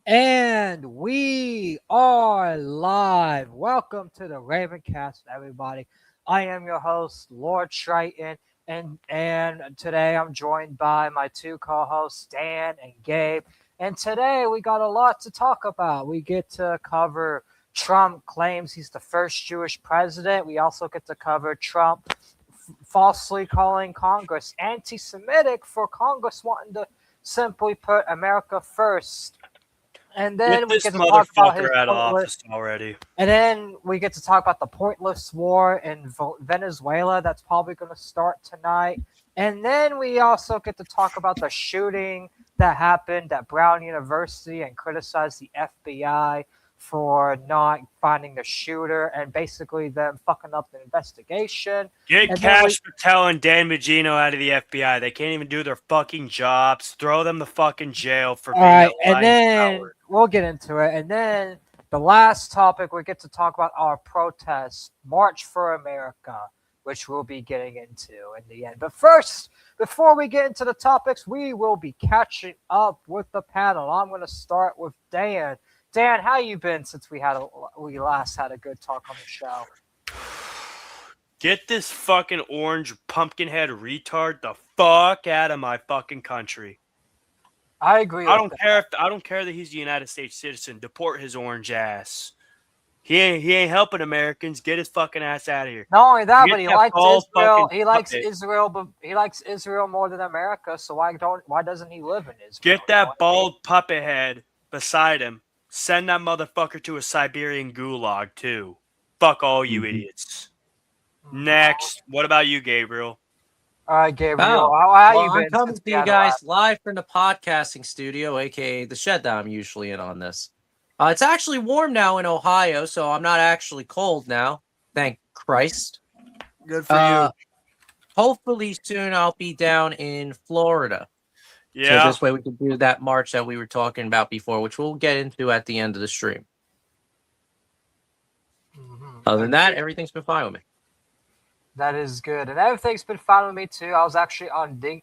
And we are live. Welcome to the Ravencast, everybody. I am your host, Lord Triton, and today I'm joined by my two co-hosts, Dan and Gabe. And today we got a lot to talk about. We get to cover Trump claims he's the first Jewish president. We also get to cover Trump falsely calling Congress anti-Semitic for Congress wanting to simply put America first. And Get then we this get to talk about his motherfucker out of pointless. office already. And then we get to talk about the pointless war in Venezuela that's probably going to start tonight. And then we also get to talk about the shooting that happened at Brown University and criticize the FBI for not finding the shooter and basically them fucking up the investigation. Get And then we Cash Patel and Dan Magino out of the FBI. They can't even do their fucking jobs. Throw them the fucking jail for All being a right, and lying then coward. we'll get into it. And then the last topic, we get to talk about our protest, March for America, which we'll be getting into in the end. But first, before we get into the topics, we will be catching up with the panel. I'm going to start with Dan. Dan, how you been since we last had a good talk on the show? Get this fucking orange pumpkinhead retard the fuck out of my fucking country. I agree I with don't that. care if I don't care that he's a United States citizen. Deport his orange ass. He ain't helping Americans. Get his fucking ass out of here. Not only that, Get but he that likes bald Israel. fucking He likes puppet. Israel, but he likes Israel more than America. So why doesn't he live in Israel? Get You know what that I mean? bald puppet head beside him. Send that motherfucker to a Siberian gulag, too. Fuck all you idiots. Next. What about you, Gabriel? All right, Gabriel. Oh, How well, you I'm been coming since to we you had the last? guys live from the podcasting studio, aka the shed that I'm usually in on this. It's actually warm now in Ohio, so I'm not actually cold now. Thank Christ. Good for Uh, Hopefully soon I'll be down in Florida. you. So Yeah. this way we can do that march that we were talking about before, which we'll get into at the end of the stream. Other than that, everything's been fine with me. That is good, and everything's been fine with me too. I was actually on Dig.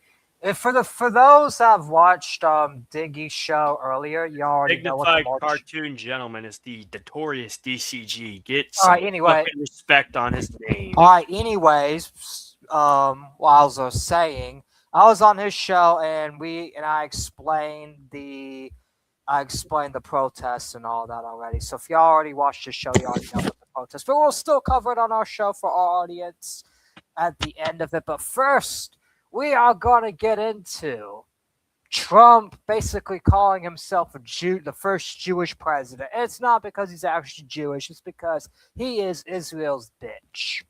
For those that have watched Diggy's show earlier, you already know what the Dignified march. cartoon gentleman is the notorious DCG. Get All some right. Anyway, fucking respect on his name. all right. Anyways, while I was saying, I was on his show, and I explained the protests and all that already. So if you already watched the show, you already know what the protests. But we'll still cover it on our show for our audience at the end of it. But first, we are gonna get into Trump basically calling himself a Jew, the first Jewish president. And it's not because he's actually Jewish; it's because he is Israel's bitch.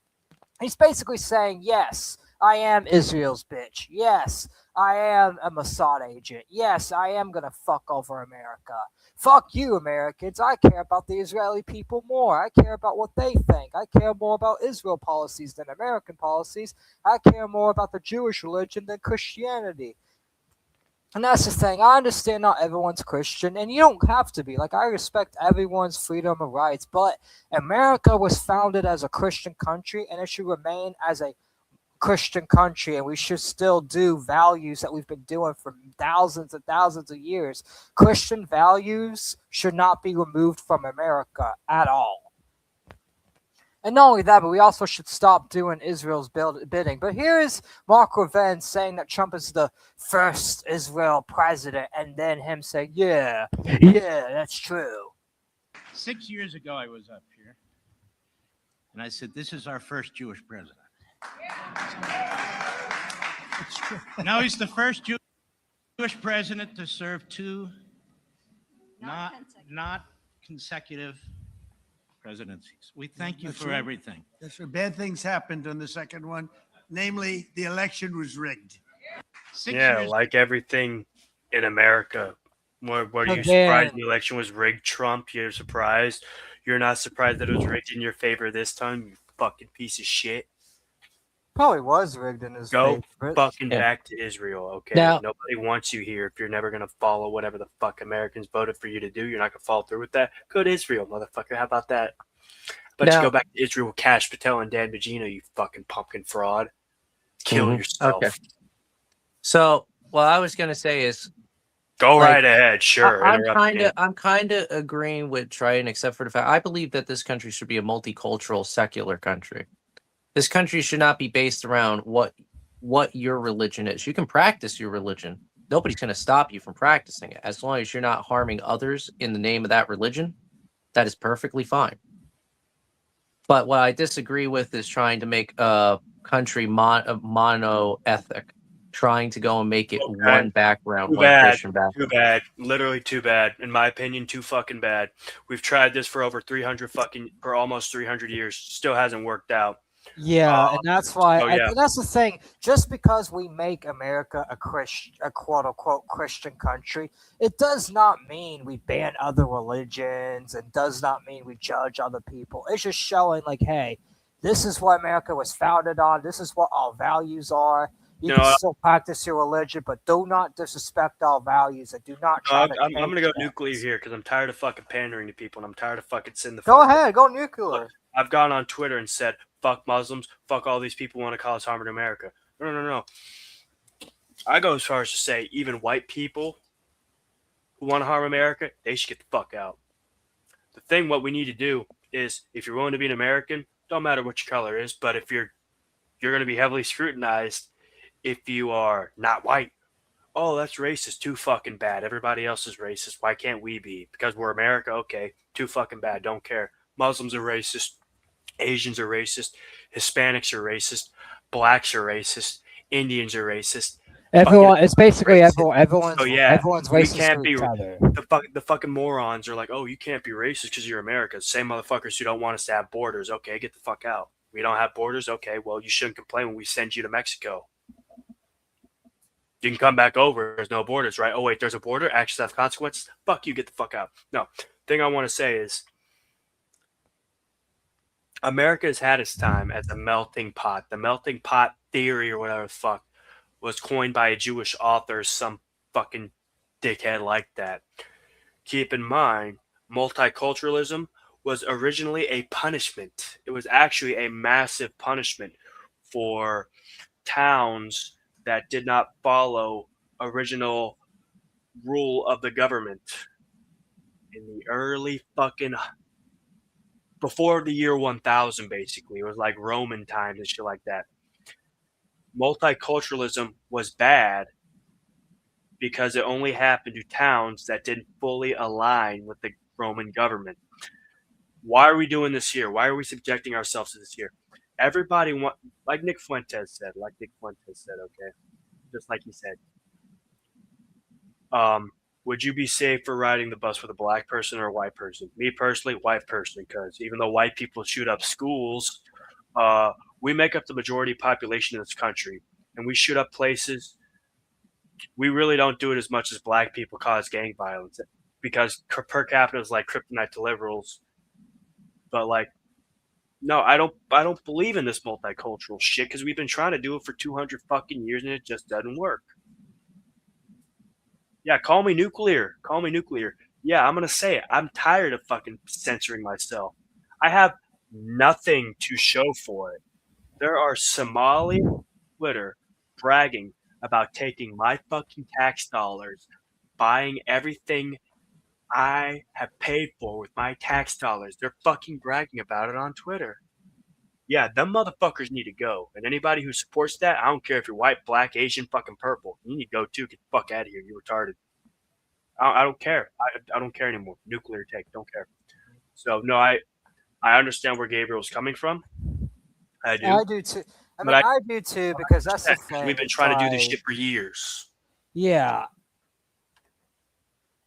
He's basically saying, yes, I am Israel's bitch. Yes, I am a Mossad agent. Yes, I am going to fuck over America. Fuck you, Americans. I care about the Israeli people more. I care about what they think. I care more about Israel policies than American policies. I care more about the Jewish religion than Christianity. And that's the thing. I understand not everyone's Christian, and you don't have to be. Like, I respect everyone's freedom of rights, but America was founded as a Christian country, and it should remain as a Christian country, and we should still do values that we've been doing for thousands and thousands of years. Christian values should not be removed from America at all. And not only that, but we also should stop doing Israel's bidding. But here is Mark Levin saying that Trump is the first Israel president, and then him saying, yeah, that's true. 6 years ago, I was up here, and I said, this is our first Jewish president. It's true. Now he's the first Jewish president to serve two not consecutive presidencies. We thank you for everything. That's right. Bad things happened on the second one. Namely, the election was rigged. 6 Yeah, years. like everything in America. Were you Again. surprised the election was rigged, Trump? You're surprised? You're not surprised that it was rigged in your favor this time, you fucking piece of shit? Probably was rigged in his Go favor. fucking Yeah. back to Israel, okay? Now- Nobody wants you here if you're never going to follow whatever the fuck Americans voted for you to do. You're not going to follow through with that. Go to Israel, motherfucker. How about that? But you Now- go back to Israel with Cash Patel and Dan Bongino, you fucking pumpkin fraud. Kill Mhm. yourself. Okay. So what I was going to say is Go Like, right ahead. Sure. I'm kind of agreeing with Triton, except for the fact I believe that this country should be a multicultural, secular country. This country should not be based around what your religion is. You can practice your religion. Nobody's going to stop you from practicing it as long as you're not harming others in the name of that religion. That is perfectly fine. But what I disagree with is trying to make a country mono-ethnic, trying to go and make it Okay. one background, Too one bad. Christian background. Too bad. Literally too bad. In my opinion, too fucking bad. We've tried this for for almost 300 years. Still hasn't worked out. Yeah, and that's why. so, yeah. And that's the thing. Just because we make America a quote unquote Christian country, it does not mean we ban other religions, and does not mean we judge other people. It's just showing, like, hey, this is what America was founded on. This is what our values are. You can still practice your religion, but do not disrespect our values, and do not try to. I'm going to go nuclear here because I'm tired of fucking pandering to people, and I'm tired of fucking sitting the Go fuck ahead, go nuclear. Look, I've gone on Twitter and said, fuck Muslims, fuck all these people who want to cause harm to America. No. I go as far as to say even white people who want to harm America, they should get the fuck out. The thing, what we need to do is, if you're willing to be an American, don't matter what your color is, but if you're going to be heavily scrutinized if you are not white. Oh, that's racist. Too fucking bad. Everybody else is racist. Why can't we be? Because we're America? Okay. Too fucking bad. Don't care. Muslims are racist. Asians are racist. Hispanics are racist. Blacks are racist. Indians are racist. Everyone, it's basically everyone's. So yeah, everyone's racist we can't to be each other. the fucking morons are like, oh, you can't be racist because you're America. Same motherfuckers who don't want us to have borders. Okay, get the fuck out. We don't have borders. Okay, well, you shouldn't complain when we send you to Mexico. You can come back over. There's no borders, right? Oh, wait, there's a border? Actions have consequences? Fuck you, get the fuck out. No. Thing I want to say is America has had its time as a melting pot. The melting pot theory or whatever the fuck was coined by a Jewish author, some fucking dickhead like that. Keep in mind, multiculturalism was originally a punishment. It was actually a massive punishment for towns that did not follow original rule of the government in the early fucking before the year 1000. Basically, it was like Roman times and shit like that. Multiculturalism was bad because it only happened to towns that didn't fully align with the Roman government. Why are we doing this here? Why are we subjecting ourselves to this here? Everybody like Nick Fuentes said, okay? Just like he said. Would you be safe for riding the bus with a black person or a white person? Me personally, white person, because even though white people shoot up schools, we make up the majority population in this country, and we shoot up places. We really don't do it as much as black people cause gang violence, because per capita is like kryptonite to liberals. But like, no, I don't believe in this multicultural shit because we've been trying to do it for 200 fucking years and it just doesn't work. Yeah, call me nuclear. Yeah, I'm going to say it. I'm tired of fucking censoring myself. I have nothing to show for it. There are Somali Twitter bragging about taking my fucking tax dollars, buying everything I have paid for with my tax dollars. They're fucking bragging about it on Twitter. Yeah, them motherfuckers need to go. And anybody who supports that, I don't care if you're white, black, Asian, fucking purple. You need to go too. Get the fuck out of here. You're retarded. I don't care. I don't care anymore. Nuclear take. Don't care. So, no, I understand where Gabriel's coming from. I do. I do too. I do too, because that's the thing. We've been trying to do this shit for years. Yeah.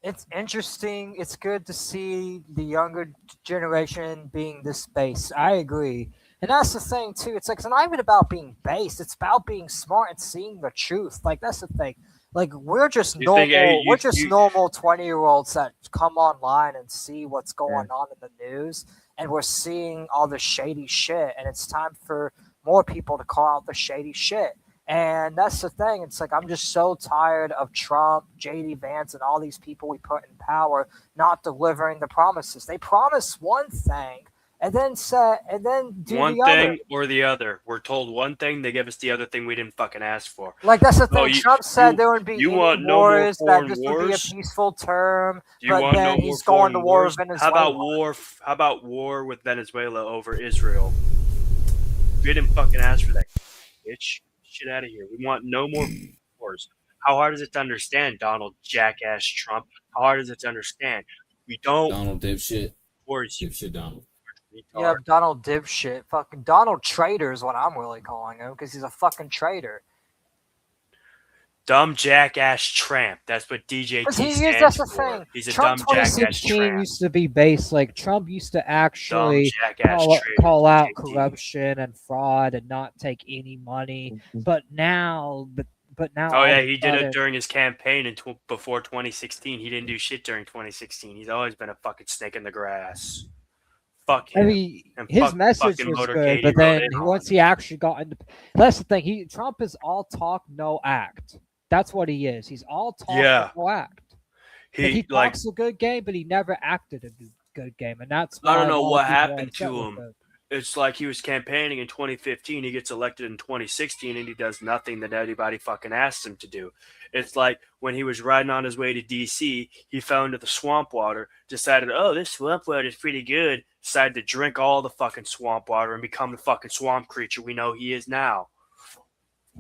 It's interesting. It's good to see the younger generation being this based. I agree. And that's the thing, too. It's like, it's not even about being based. It's about being smart and seeing the truth. Like, that's the thing. Like, we're just normal. We're just normal 20-year-olds that come online and see what's going on in the news. And we're seeing all the shady shit. And it's time for more people to call out the shady shit. And that's the thing. It's like, I'm just so tired of Trump, J.D. Vance, and all these people we put in power not delivering the promises. They promise one thing, and then do One the thing other. or the other. We're told one thing, they give us the other thing we didn't fucking ask for. Like that's the Oh, thing. Trump said there would be you any want no more wars, that foreign this would be a wars? peaceful term, Do you but want then no more he's going to foreign war wars? with How about Venezuela. war? How about war with Venezuela over Israel? We didn't fucking ask for that, bitch. Shit out of here. We want no more wars. How hard is it to understand, Donald Jackass Trump? How hard is it to understand? We don't Donald dipshit. wars, you Dipshit Donald. Yeah, retard. Donald dipshit. Fucking Donald traitor is what I'm really calling him because he's a fucking traitor. Dumb jackass tramp. That's what DJT Because he is, stands that's the for. thing. He's a Trump dumb jackass 2016 tramp. used to be based like Trump used to Dumb actually jackass traitor. call out DJT. corruption and fraud and not take any money. But now, Oh all yeah, of a he did it sudden- during his campaign in before 2016. He didn't do shit during 2016. He's always been a fucking snake in the grass. Fuck I him. mean, And his fuck message fucking was motorcade good, he but rode then in on. once he actually got into, that's the thing. Trump is all talk, no act. That's what he is. He's all talk, Yeah. no act. He talks a good game, but he never acted a good game, and that's I why don't know a lot what of people are happened upset to with him. him. It's like he was campaigning in 2015. He gets elected in 2016, and he does nothing that anybody fucking asked him to do. It's like when he was riding on his way to DC, he fell into the swamp water, decided, oh, this swamp water is pretty good, decided to drink all the fucking swamp water and become the fucking swamp creature we know he is now.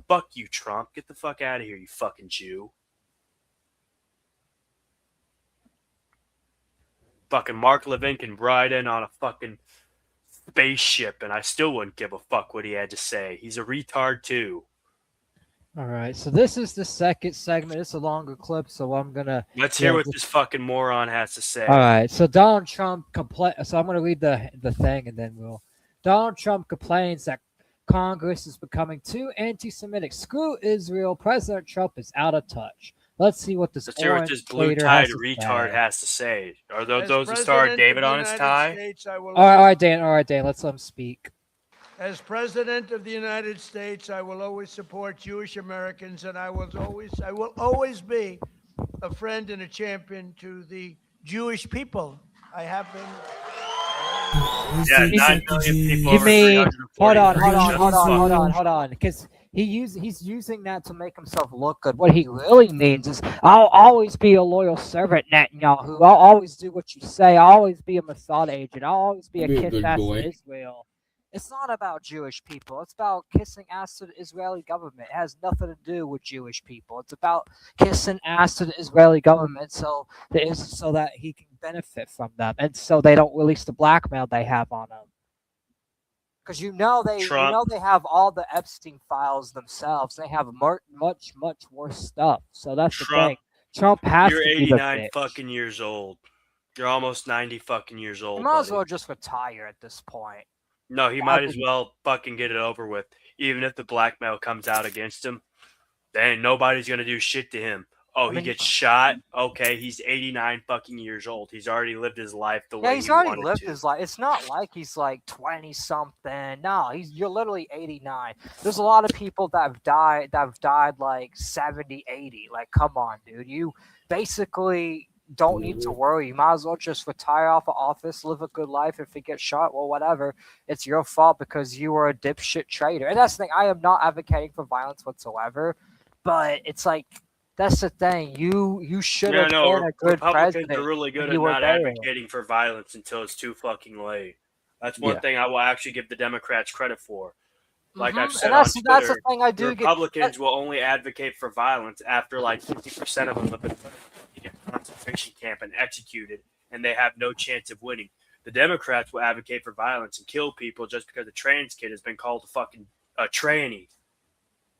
Fuck you, Trump. Get the fuck out of here, you fucking Jew. Fucking Mark Levin can ride in on a fucking spaceship, and I still wouldn't give a fuck what he had to say. He's a retard too. All right, so this is the second segment. It's a longer clip, so I'm gonna. Let's hear Yeah, what this fucking moron has to say. All right, so Donald Trump So I'm gonna read the thing, and then we'll. Donald Trump complains that Congress is becoming too anti-Semitic. Screw Israel. President Trump is out of touch. Let's see what this. Let's hear what this blue-tied retard has to say. Are those the Star David on his tie? All right, Dan. All right, Dan. Let's let him speak. As President of the United States, I will always support Jewish Americans, and I will always be a friend and a champion to the Jewish people. I have been. Yeah, 9 million people. You Over mean? 340 Hold on. Because he's using that to make himself look good. What he really means is, I'll always be a loyal servant, Netanyahu. I'll always do what you say. I'll always be a Mossad agent. I'll always be a Be a kiss good ass boy. to Israel. It's not about Jewish people. It's about kissing ass to the Israeli government. It has nothing to do with Jewish people. It's about kissing ass to the Israeli government so that he can benefit from them, and so they don't release the blackmail they have on him. Because Trump. they have all the Epstein files themselves. They have much worse stuff. So that's the Trump, thing. Trump has You're to be the 89 bitch. fucking years old. You're almost 90 fucking years old. He might as buddy. well just retire at this point. No, he might as well fucking get it over with. Even if the blackmail comes out against him, then nobody's gonna do shit to him. Oh, he gets shot. Okay, he's 89 fucking years old. He's already lived his life the way Yeah, he he's already wanted lived to. his life. It's not like he's like 20 something. No, you're literally 89. There's a lot of people that have died like 70, 80. Like, come on, dude. You basically don't need to worry. You might as well just retire off of office, live a good life. If you get shot, well, whatever. It's your fault because you were a dipshit traitor. And that's the thing. I am not advocating for violence whatsoever, but it's like, that's the thing. You should have been a good Republicans president. are really good if at you were not there. advocating for violence until it's too fucking late. That's one thing I will actually give the Democrats credit for. Like I've said And on that's Twitter, the thing I the do Republicans will only advocate for violence after like 50% of them have been put in a concentration camp and executed, and they have no chance of winning. The Democrats will advocate for violence and kill people just because a trans kid has been called a fucking tranny.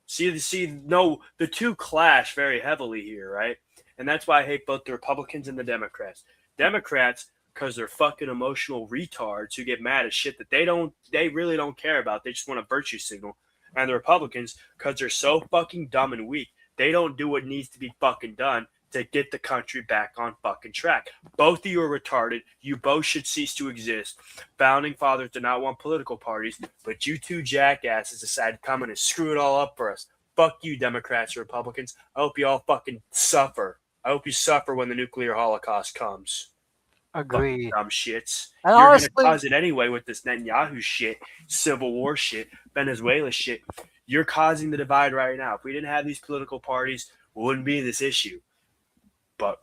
The two clash very heavily here, right? And that's why I hate both the Republicans and the Democrats. Democrats, because they're fucking emotional retards who get mad at shit that they really don't care about. They just want a virtue signal. And the Republicans, because they're so fucking dumb and weak, they don't do what needs to be fucking done to get the country back on fucking track. Both of you are retarded. You both should cease to exist. Founding fathers did not want political parties, but you two jackasses decided to come in and screw it all up for us. Fuck you, Democrats and Republicans. I hope you all fucking suffer. I hope you suffer when the nuclear holocaust comes. Agreed. Dumb shits. And You're honestly, gonna cause it anyway with this Netanyahu shit, Civil War shit, Venezuela shit. You're causing the divide right now. If we didn't have these political parties, we wouldn't be in this issue. But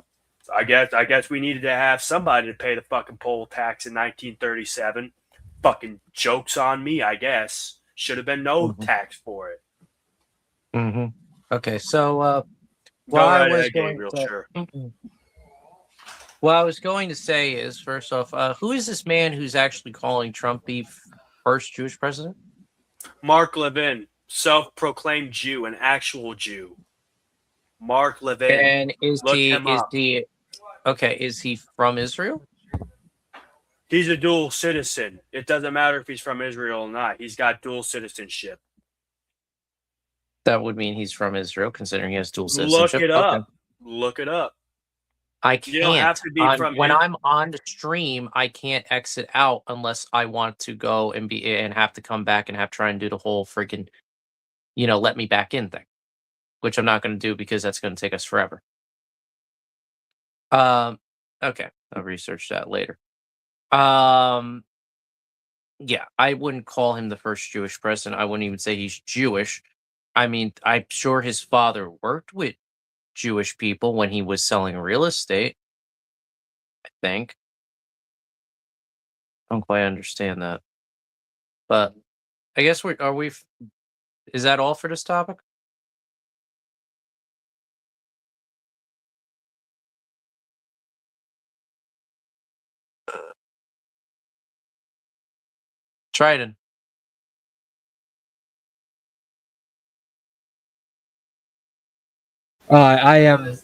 I guess we needed to have somebody to pay the fucking poll tax in 1937. Fucking joke's on me, I guess. Should have been no tax for it. Mm-hmm. Okay, so Go what I right was ahead, going Gabriel. to, Sure. what I was going to say is, first off, who is this man who's actually calling Trump the first Jewish president? Mark Levin, self-proclaimed Jew, an actual Jew. Mark Levin. And is Look he him up. okay? Is he from Israel? He's a dual citizen. It doesn't matter if he's from Israel or not. He's got dual citizenship. That would mean he's from Israel, considering he has dual Look citizenship. it up. Okay. Look it up. I You don't have can't. to be from When I'm on the stream, I can't exit out unless I want to go and have to come back and have try and do the whole freaking, let me back in thing, which I'm not going to do because that's going to take us forever. Okay, I'll research that later. Yeah, I wouldn't call him the first Jewish president. I wouldn't even say he's Jewish. I mean, I'm sure his father worked with Jewish people when he was selling real estate. I think. I don't quite understand that. But I guess is that all for this topic? Trident. I am.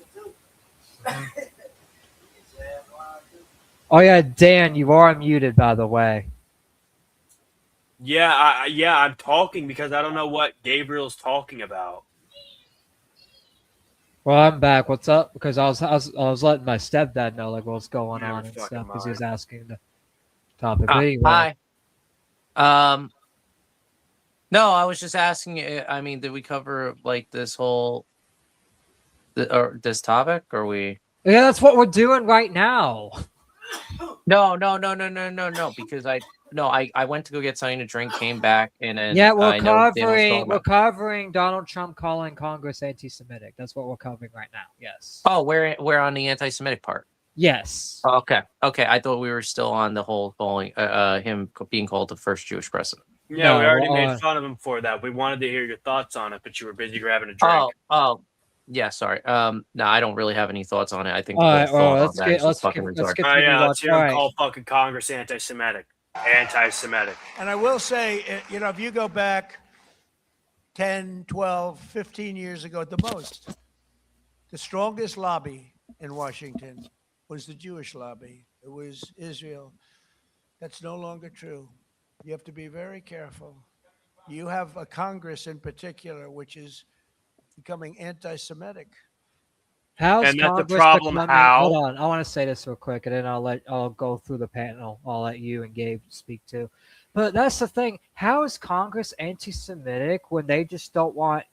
Oh yeah, Dan, you are muted, by the way. Yeah, I'm talking because I don't know what Gabriel's talking about. Well, I'm back. What's up? Because I was letting my stepdad know like what's going Never on and fucking stuff because he was mind. asking the topic. But anyway, Hi. No, I was just asking. I mean, did we cover like this whole or this topic? Or we? yeah, that's what we're doing right now. No. Because I went to go get something to drink, came back, and then Yeah, I know Dan was talking we're about. covering Donald Trump calling Congress anti-Semitic. That's what we're covering right now. Yes. Oh, we're on the anti-Semitic part. Yes. Okay. I thought we were still on the whole calling him being called the first Jewish president. Yeah, No, we already made fun of him for that. We wanted to hear your thoughts on it, but you were busy grabbing a drink. Oh, yeah. Sorry. No, I don't really have any thoughts on it. I think the All whole right, thought let's on that is just fucking let's retarded. continue. Yeah, let's hear All him right. call fucking Congress anti-Semitic. Anti-Semitic. And I will say, if you go back 10, 12, 15 years ago at the most, the strongest lobby in Washington was the Jewish lobby. It was Israel. That's no longer true. You have to be very careful. You have a Congress in particular, which is becoming anti-Semitic. How's And that's the Congress problem, becoming? how? Hold on, I want to say this real quick, and then I'll go through the panel. I'll let you and Gabe speak too. But that's the thing. How is Congress anti-Semitic when they just don't want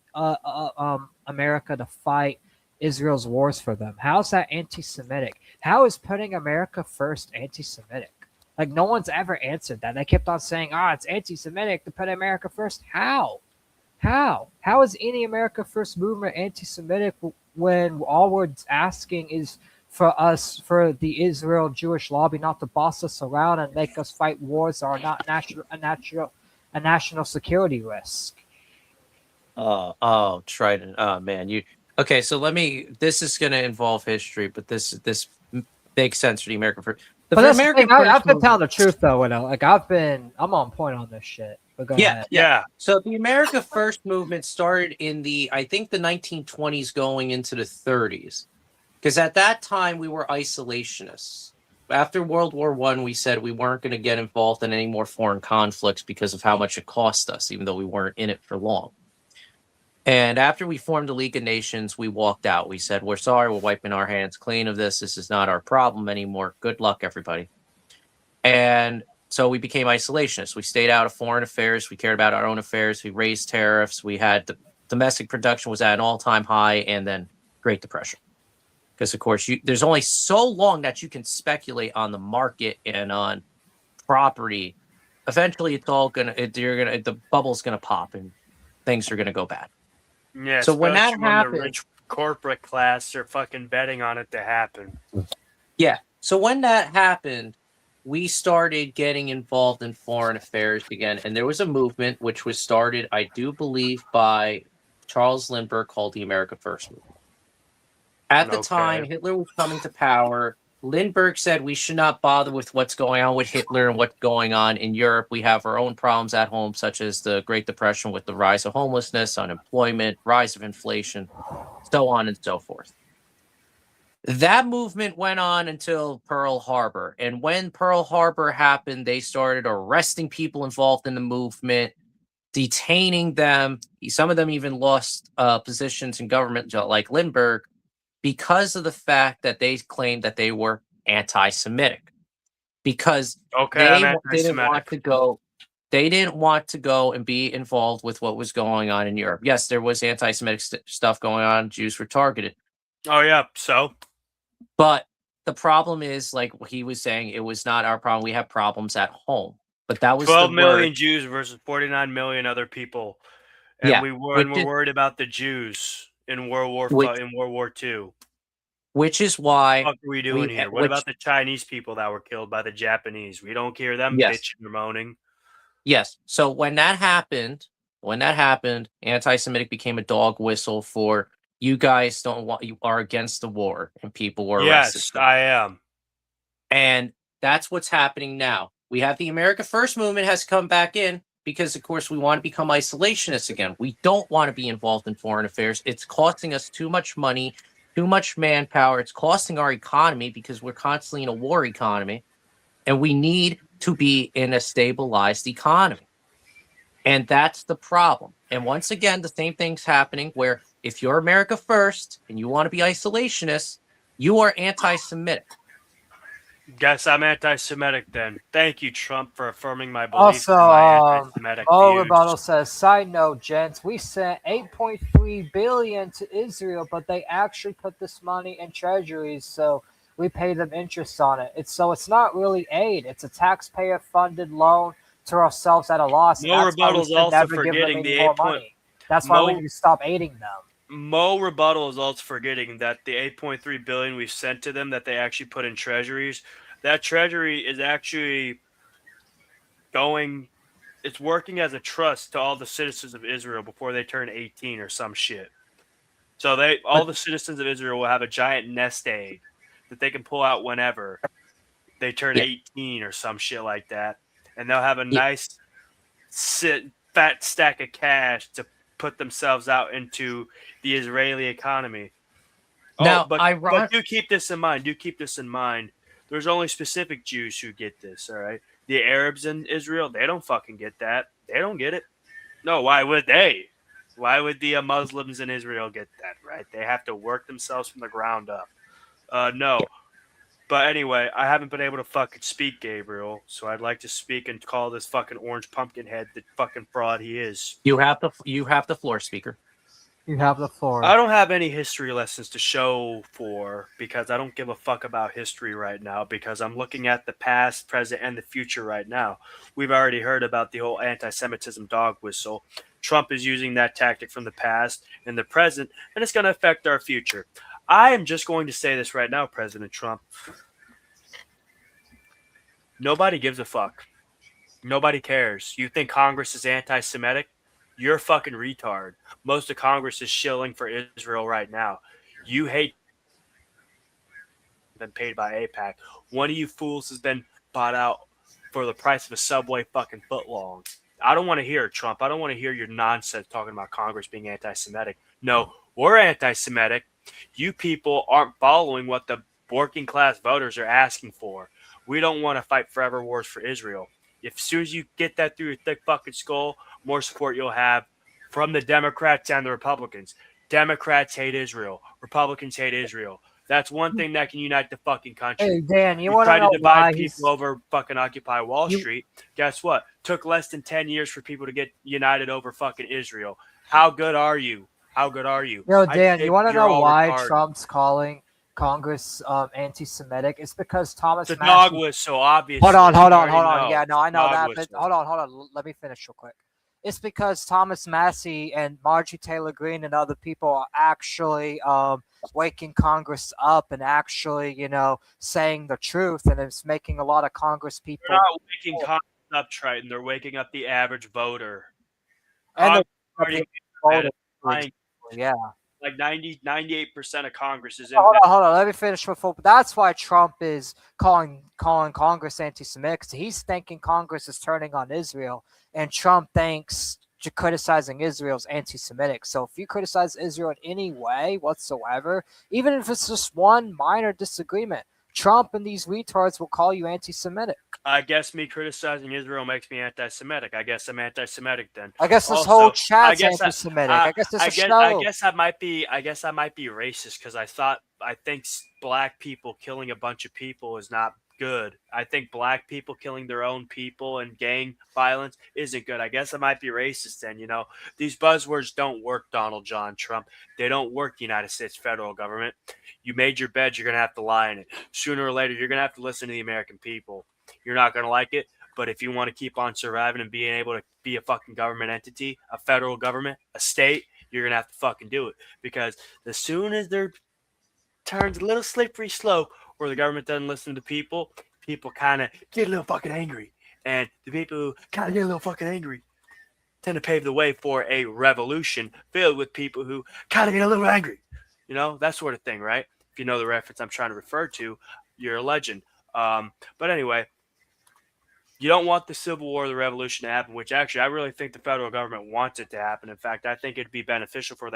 America to fight Israel's wars for them? How's that anti-Semitic? How is putting America first anti-Semitic? Like no one's ever answered that. They kept on saying, it's anti-Semitic to put America first." How? How is any America First movement anti-Semitic when all we're asking is for the Israel Jewish lobby not to boss us around and make us fight wars that are not a national security risk? Trident. Oh man, okay? So this is going to involve history, but this makes sense for the American First. But that's the thing. I've been telling the truth though. I'm on point on this shit. But go ahead. Yeah. So the America First movement started in I think the 1920s going into the 30s. Because at that time we were isolationists. After World War I, we said we weren't going to get involved in any more foreign conflicts because of how much it cost us, even though we weren't in it for long. And after we formed the League of Nations, we walked out. We said, we're sorry, we're wiping our hands clean of this. This is not our problem anymore. Good luck, everybody. And so we became isolationists. We stayed out of foreign affairs. We cared about our own affairs. We raised tariffs. We had domestic production was at an all-time high, and then Great Depression. because of course there's only so long that you can speculate on the market and on property. Eventually, it's all the bubble's gonna pop and things are gonna go bad. Yeah, So when that especially when the happens, rich corporate class are fucking betting on it to happen. yeah. So when that happened, we started getting involved in foreign affairs again, and there was a movement which was started, I do believe, by Charles Lindbergh called the America First movement. At the time, Hitler was coming to power. Lindbergh said we should not bother with what's going on with Hitler and what's going on in Europe. We have our own problems at home, such as the Great Depression with the rise of homelessness, unemployment, rise of inflation, so on and so forth. That movement went on until Pearl Harbor. And when Pearl Harbor happened, they started arresting people involved in the movement, detaining them. Some of them even lost positions in government, like Lindbergh, because of the fact that they claimed that they were anti-Semitic, because they didn't want to go. They didn't want to go and be involved with what was going on in Europe. Yes, there was anti-Semitic stuff going on. Jews were targeted. Oh yeah, so. But the problem is, like he was saying, it was not our problem. We have problems at home. But that was 12 the million word. Jews versus 49 million other people, and we're worried about the Jews in World War II. Which is why what are we doing here? What about the Chinese people that were killed by the Japanese? We don't hear them bitching or moaning. Yes. So when that happened, anti-Semitic became a dog whistle for you guys you are against the war, and people were arrested. Yes, I am. And that's what's happening now. We have the America First movement has come back in because, of course, we want to become isolationists again. We don't want to be involved in foreign affairs. It's costing us too much money, too much manpower. It's costing our economy because we're constantly in a war economy, and we need to be in a stabilized economy. And that's the problem. And once again, the same thing's happening where if you're America First and you want to be isolationist, you are anti-Semitic. Guess I'm anti-Semitic then. Thank you, Trump, for affirming my beliefs. Also, my anti-Semitic views. Rebuttal says, side note, gents, we sent $8.3 billion to Israel, but they actually put this money in treasuries, so we pay them interest on it. It's not really aid. It's a taxpayer-funded loan to ourselves at a loss. Mo Rebuttal is also forgetting the money. That's why we need to stop aiding them. Mo Rebuttal is also forgetting that the $8.3 billion we sent to them that they actually put in treasuries, that treasury is actually it's working as a trust to all the citizens of Israel before they turn 18 or some shit. So all the citizens of Israel will have a giant nest egg that they can pull out whenever they turn 18 or some shit like that. And they'll have a nice fat stack of cash to put themselves out into the Israeli economy. Now, but do keep this in mind. There's only specific Jews who get this, all right? The Arabs in Israel, they don't fucking get that. They don't get it. No, why would they? Why would the Muslims in Israel get that, right? They have to work themselves from the ground up. No. But anyway, I haven't been able to fucking speak, Gabriel, so I'd like to speak and call this fucking orange pumpkin head the fucking fraud he is. You have the floor, speaker. You have the floor. I don't have any history lessons to show for because I don't give a fuck about history right now because I'm looking at the past, present, and the future right now. We've already heard about the whole anti-Semitism dog whistle. Trump is using that tactic from the past and the present, and it's going to affect our future. I am just going to say this right now, President Trump. Nobody gives a fuck. Nobody cares. You think Congress is anti-Semitic? You're a fucking retard. Most of Congress is shilling for Israel right now. You hate been paid by AIPAC. One of you fools has been bought out for the price of a Subway fucking footlong. I don't want to hear it, Trump. I don't want to hear your nonsense talking about Congress being anti-Semitic. No, we're anti-Semitic. You people aren't following what the working class voters are asking for. We don't want to fight forever wars for Israel. If as soon as you get that through your thick fucking skull, more support you'll have from the Democrats and the Republicans. Democrats hate Israel. Republicans hate Israel. That's one thing that can unite the fucking country. Hey, Dan, you want to know try to divide why people over fucking Occupy Wall Street. Guess what? Took less than 10 years for people to get united over fucking Israel. How good are you? How good are you? Dan, you want to know why Trump's calling Congress anti-Semitic, it's because Thomas The Massey. dog whistle, obviously. Hold on. We already Yeah, no, I know Dog that, whistle. but hold on. Let me finish real quick. It's because Thomas Massey and Marjorie Taylor Greene and other people are actually waking Congress up and actually, saying the truth, and it's making a lot of Congress people. They're not waking Congress up, Triton. They're waking up the average voter. And Congress voted, lying. yeah. Like 98% of Congress is in. Hold on. Let me finish with football. That's why Trump is calling Congress anti-Semitic. He's thinking Congress is turning on Israel, and Trump thinks criticizing Israel is anti-Semitic. So if you criticize Israel in any way whatsoever, even if it's just one minor disagreement, Trump and these retards will call you anti-Semitic. I guess me criticizing Israel makes me anti-Semitic. I guess I'm anti-Semitic then. I guess this Also, whole chat's I guess anti-Semitic. I guess this is a show. I guess I might be racist because I think black people killing a bunch of people is not good. I think black people killing their own people and gang violence isn't good. I guess I might be racist then. These buzzwords don't work, Donald John Trump. They don't work, United States federal government. You made your bed, you're gonna have to lie in it. Sooner or later, you're gonna have to listen to the American people. You're not gonna like it, but if you want to keep on surviving and being able to be a fucking government entity, a federal government, a state, you're gonna have to fucking do it. Because as soon as there turns a little slippery slope where the government doesn't listen to people kind of get a little fucking angry. And the people who kind of get a little fucking angry tend to pave the way for a revolution filled with people who kind of get a little angry. That sort of thing, right? If you know the reference I'm trying to refer to, you're a legend. But anyway, you don't want the Civil War or the Revolution to happen, which actually I really think the federal government wants it to happen. In fact, I think it'd be beneficial for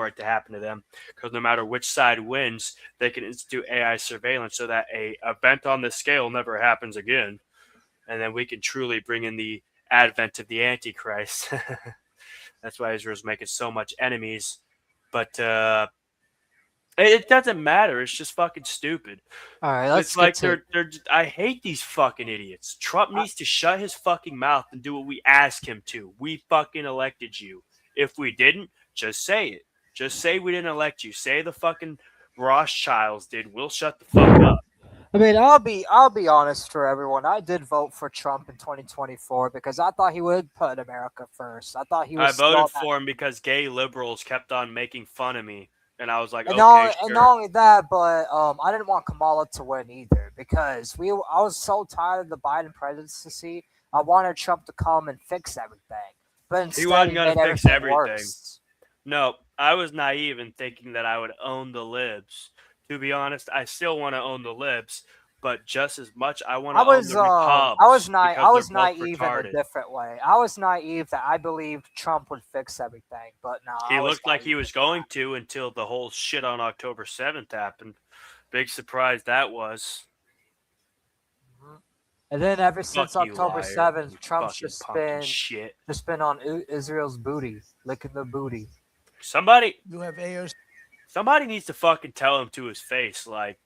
it to happen to them, because no matter which side wins, they can institute AI surveillance so that a event on this scale never happens again. And then we can truly bring in the advent of the Antichrist. That's why Israel's making so much enemies. But it doesn't matter. It's just fucking stupid. All right, let's It's like they're. I hate these fucking idiots. Trump needs to shut his fucking mouth and do what we ask him to. We fucking elected you. If we didn't, just say it. Just say we didn't elect you. Say the fucking Rothschilds did. We'll shut the fuck up. I mean, I'll be honest for everyone. I did vote for Trump in 2024 because I thought he would put America first. I thought he was. I voted for him because gay liberals kept on making fun of me, and I was like, and okay, and sure. not only that, but I didn't want Kamala to win either because I was so tired of the Biden presidency. I wanted Trump to come and fix everything, but instead He wasn't going to fix everything. Worse. No, I was naive in thinking that I would own the libs. To be honest, I still want to own the libs, but just as much I want to own the Repubs. I was naive in a different way. I was naive that I believed Trump would fix everything, but no. He looked like he was going to until the whole shit on October 7th happened. Big surprise that was. And then ever since Fuck you, October liar. 7th, You Trump's fucking just been on Israel's booty, licking the booty. Somebody You have AOC. Somebody needs to fucking tell him to his face, like,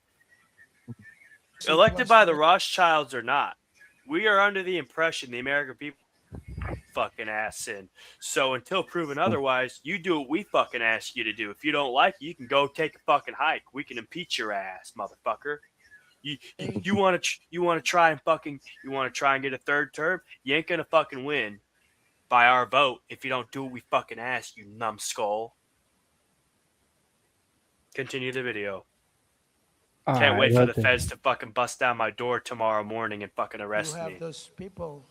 elected by the Rothschilds or not, we are under the impression the American people fucking ass in. So until proven otherwise, you do what we fucking ask you to do. If you don't like it, you can go take a fucking hike. We can impeach your ass, motherfucker. You want to try and get a third term? You ain't gonna fucking win by our vote if you don't do what we fucking ask, you numbskull. Continue the video. Can't wait for the feds to fucking bust down my door tomorrow morning and fucking arrest me. You have those people,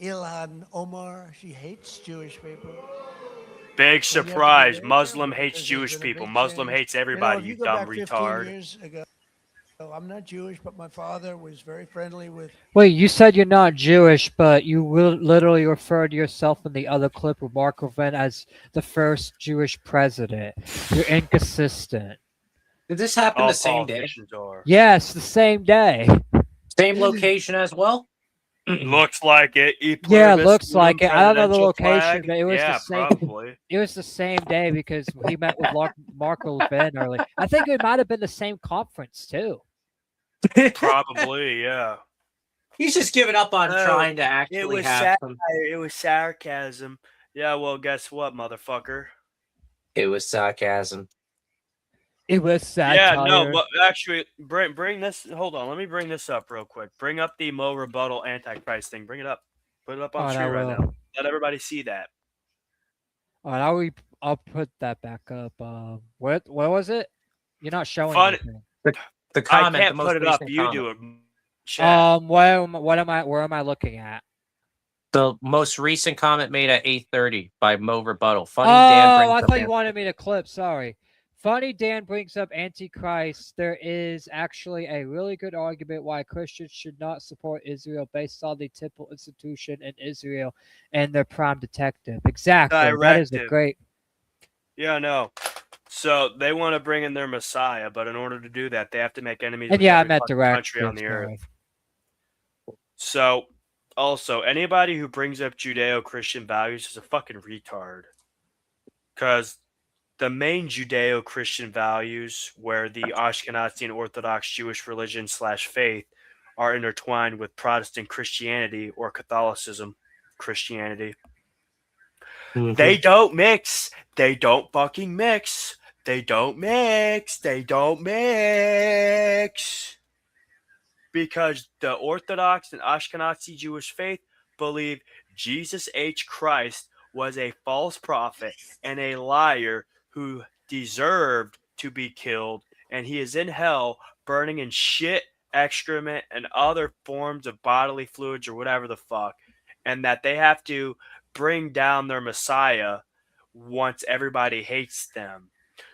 Ilhan Omar, she hates Jewish people. Big surprise. Muslim hates Jewish people. Muslim hates everybody, you dumb retard. Years ago, I'm not Jewish, but my father was very friendly with... Wait, you said you're not Jewish, but you literally referred to yourself in the other clip with Mark Levin as the first Jewish president. You're inconsistent. Did this happen the same day? Yes, the same day. Same location as well? Looks like it. Yeah, looks like it. I don't know the location, but it was the same. Probably. It was the same day because he met with Mark Levin early. I think it might have been the same conference too. Probably, yeah. He's just giving up on trying to actually have some... It was sarcasm. Yeah, well, guess what, motherfucker? It was sarcasm. It was Yeah, satire. no, but actually, bring this. Hold on, let me bring this up real quick. Bring up the Mo rebuttal Antichrist thing. Bring it up. Put it up on Alright, I screen right now. will. Let everybody see that. Alright, I'll put that back up. What was it? You're not showing Fun. anything. The I comment, the can't most put it up. recent You comment. do it. Chat. Where am I looking at? The most recent comment made at 8:30 by Mo Rebuttal. Funny Oh, Dan brings I up thought you Antichrist. wanted me to clip. Sorry. Funny Dan brings up Antichrist. There is actually a really good argument why Christians should not support Israel based on the Temple institution in Israel and their prime detective. Exactly. That is a Directive. great. Yeah, no. So they want to bring in their Messiah, but in order to do that, they have to make enemies And with yeah, I every meant fucking country on directive. the earth. Sorry. So, also, anybody who brings up Judeo-Christian values is a fucking retard. Because the main Judeo-Christian values, where the Ashkenazi and Orthodox Jewish religion / faith are intertwined with Protestant Christianity or Catholicism Christianity, they don't mix. They don't fucking mix. They don't mix. They don't mix. Because the Orthodox and Ashkenazi Jewish faith believe Jesus H. Christ was a false prophet and a liar who deserved to be killed, and he is in hell burning in shit, excrement, and other forms of bodily fluids or whatever the fuck, and that they have to bring down their Messiah once everybody hates them.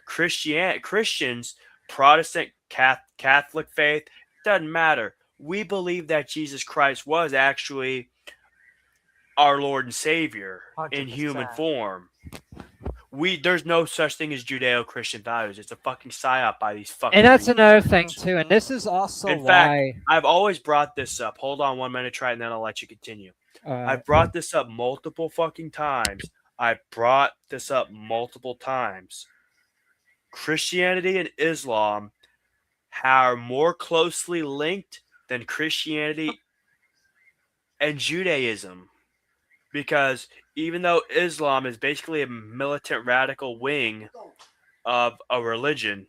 Christians, Protestant, Catholic faith, doesn't matter. We believe that Jesus Christ was actually our Lord and Savior in human 100%. form. There's no such thing as Judeo-Christian values. It's a fucking psyop by these fucking. And that's retards. another thing too. And this is also In fact, why. I've always brought this up. Hold on 1 minute, try it, and then I'll let you continue. I've brought this up multiple fucking times. Christianity and Islam are more closely linked than Christianity and Judaism. Because even though Islam is basically a militant radical wing of a religion,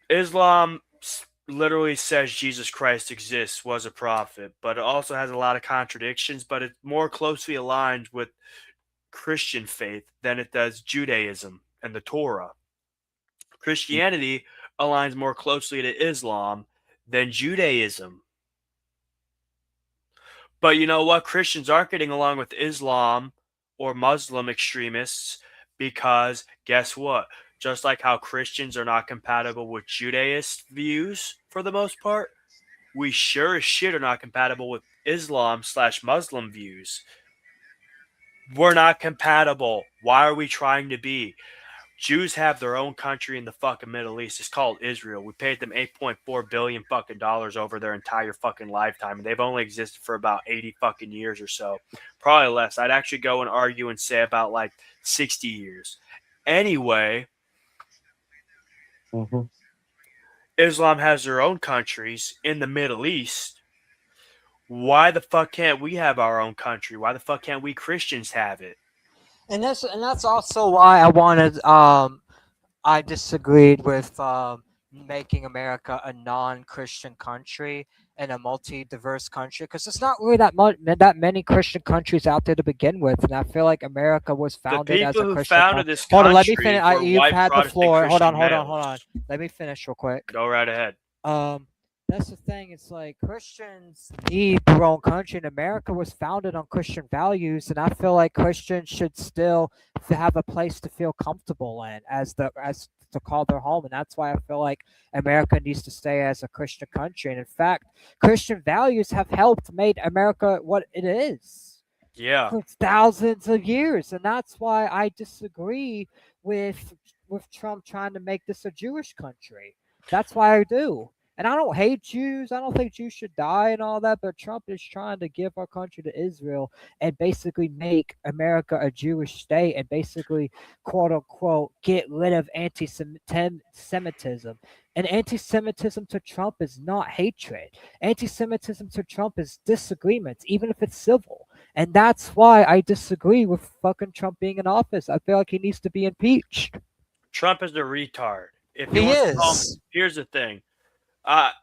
Islam literally says Jesus Christ exists, was a prophet, but it also has a lot of contradictions, but it more closely aligns with Christian faith than it does Judaism and the Torah. Christianity aligns more closely to Islam than Judaism. But you know what? Christians aren't getting along with Islam or Muslim extremists because guess what? Just like how Christians are not compatible with Judaist views for the most part, we sure as shit are not compatible with Islam / Muslim views. We're not compatible. Why are we trying to be? Jews have their own country in the fucking Middle East. It's called Israel. We paid them $8.4 billion fucking dollars over their entire fucking lifetime, and they've only existed for about 80 fucking years or so. Probably less. I'd actually go and argue and say about like 60 years. Anyway, Islam has their own countries in the Middle East. Why the fuck can't we have our own country? Why the fuck can't we Christians have it? And that's also why I disagreed with making America a non-Christian country and a multi-diverse country because it's not really that many Christian countries out there to begin with, and I feel like America was The founded as people a who Christian founded country. this Hold on, let me country finish. were You've white had the Protestant floor. Hold Christian on. males. Let me finish real quick. Go right ahead. That's the thing. It's like Christians need their own country, and America was founded on Christian values, and I feel like Christians should still have a place to feel comfortable in as to call their home, and that's why I feel like America needs to stay as a Christian country. And in fact, Christian values have helped made America what it is Yeah. for thousands of years, and that's why I disagree with Trump trying to make this a Jewish country. That's why I do. And I don't hate Jews. I don't think Jews should die and all that. But Trump is trying to give our country to Israel and basically make America a Jewish state and basically, quote unquote, get rid of anti-Semitism. And anti-Semitism to Trump is not hatred. Anti-Semitism to Trump is disagreements, even if it's civil. And that's why I disagree with fucking Trump being in office. I feel like he needs to be impeached. Trump is a retard. If He wants to call is. me, here's the thing.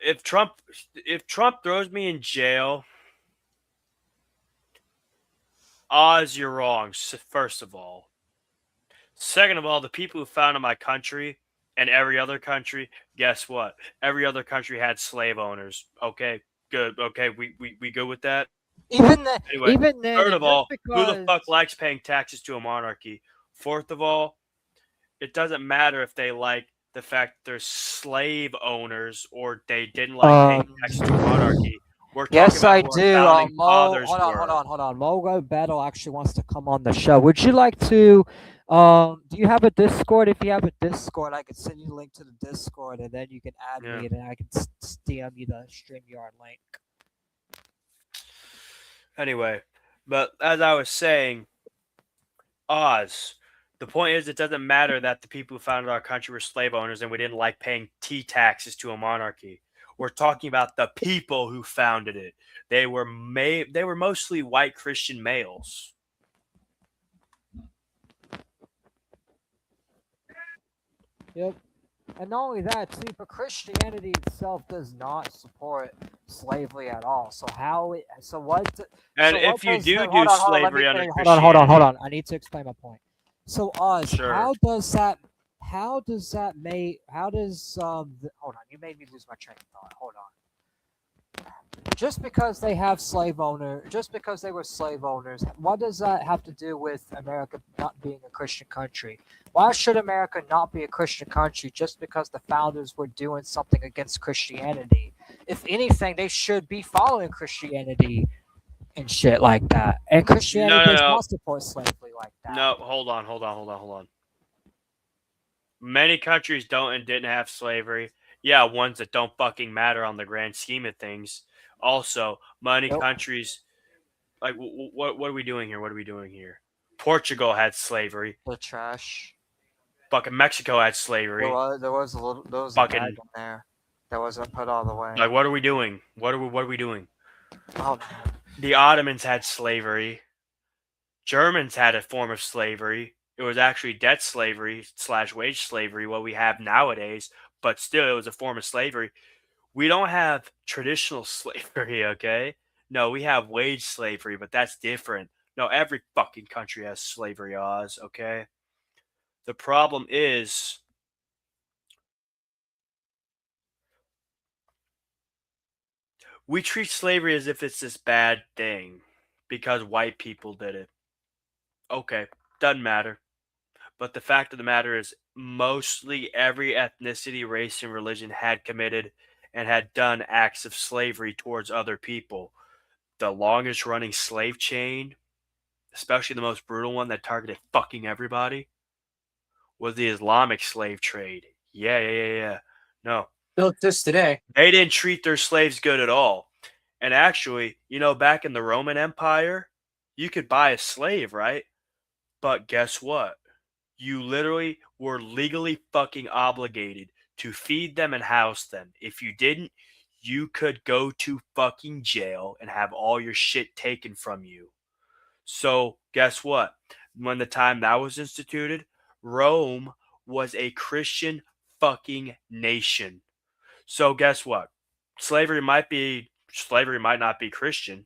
If Trump throws me in jail, Oz, you're wrong. First of all. Second of all, the people who founded my country and every other country, guess what? Every other country had slave owners. Okay, good. Okay, we good with that. Even the, Anyway, Even then, third of just all, who the because fuck likes paying taxes to a monarchy? Fourth of all, it doesn't matter if they like the fact that they're slave owners or they didn't like paying taxes to a monarchy. We're talking yes, about I who our do. founding Mo, fathers hold on, were. hold on. Mogo Battle actually wants to come on the show. Would you like to? Do you have a Discord? If you have a Discord, I could send you a link to the Discord, and then you can add Yeah. me, and then I can DM you the StreamYard link. Anyway, but as I was saying, Oz. The point is, it doesn't matter that the people who founded our country were slave owners and we didn't like paying tea taxes to a monarchy. We're talking about the people who founded it. They were mostly white Christian males. Yep. And not only that, too, but Christianity itself does not support slavery at all. So how it? So what? And so if what you does do the- do hold on, hold on, let slavery me under finish. Christianity, Hold on. I need to explain my point. So Oz, Sure. how does that? How does that make? How does hold on, you made me lose my train of thought. Hold on. Just because they have slave owner, just because they were slave owners, what does that have to do with America not being a Christian country? Why should America not be a Christian country just because the founders were doing something against Christianity? If anything, they should be following Christianity and shit like that. And Christianity does No. not support slavery like that. No, hold on. Many countries don't and didn't have slavery. Yeah, ones that don't fucking matter on the grand scheme of things. Also, many Nope. countries like what are we doing here? What are we doing here? Portugal had slavery. The trash. Fucking Mexico had slavery. There was a little. There was Fucking- a bag in there that wasn't put all the way. Like, what are we doing? What are we doing? Oh, The Ottomans had slavery. Germans had a form of slavery. It was actually debt slavery / wage slavery, what we have nowadays, but still, it was a form of slavery. We don't have traditional slavery, okay? No, we have wage slavery, but that's different. No, every fucking country has slavery, Oz, okay? The problem is we treat slavery as if it's this bad thing because white people did it. Okay, doesn't matter. But the fact of the matter is, mostly every ethnicity, race, and religion had committed and had done acts of slavery towards other people. The longest running slave chain, especially the most brutal one that targeted fucking everybody, was the Islamic slave trade. Yeah. No, Still exists today. they didn't treat their slaves good at all. And actually, back in the Roman Empire, you could buy a slave, right? But guess what? You literally were legally fucking obligated to feed them and house them. If you didn't, you could go to fucking jail and have all your shit taken from you. So, guess what? When the time that was instituted, Rome was a Christian fucking nation. So, guess what? Slavery might not be Christian.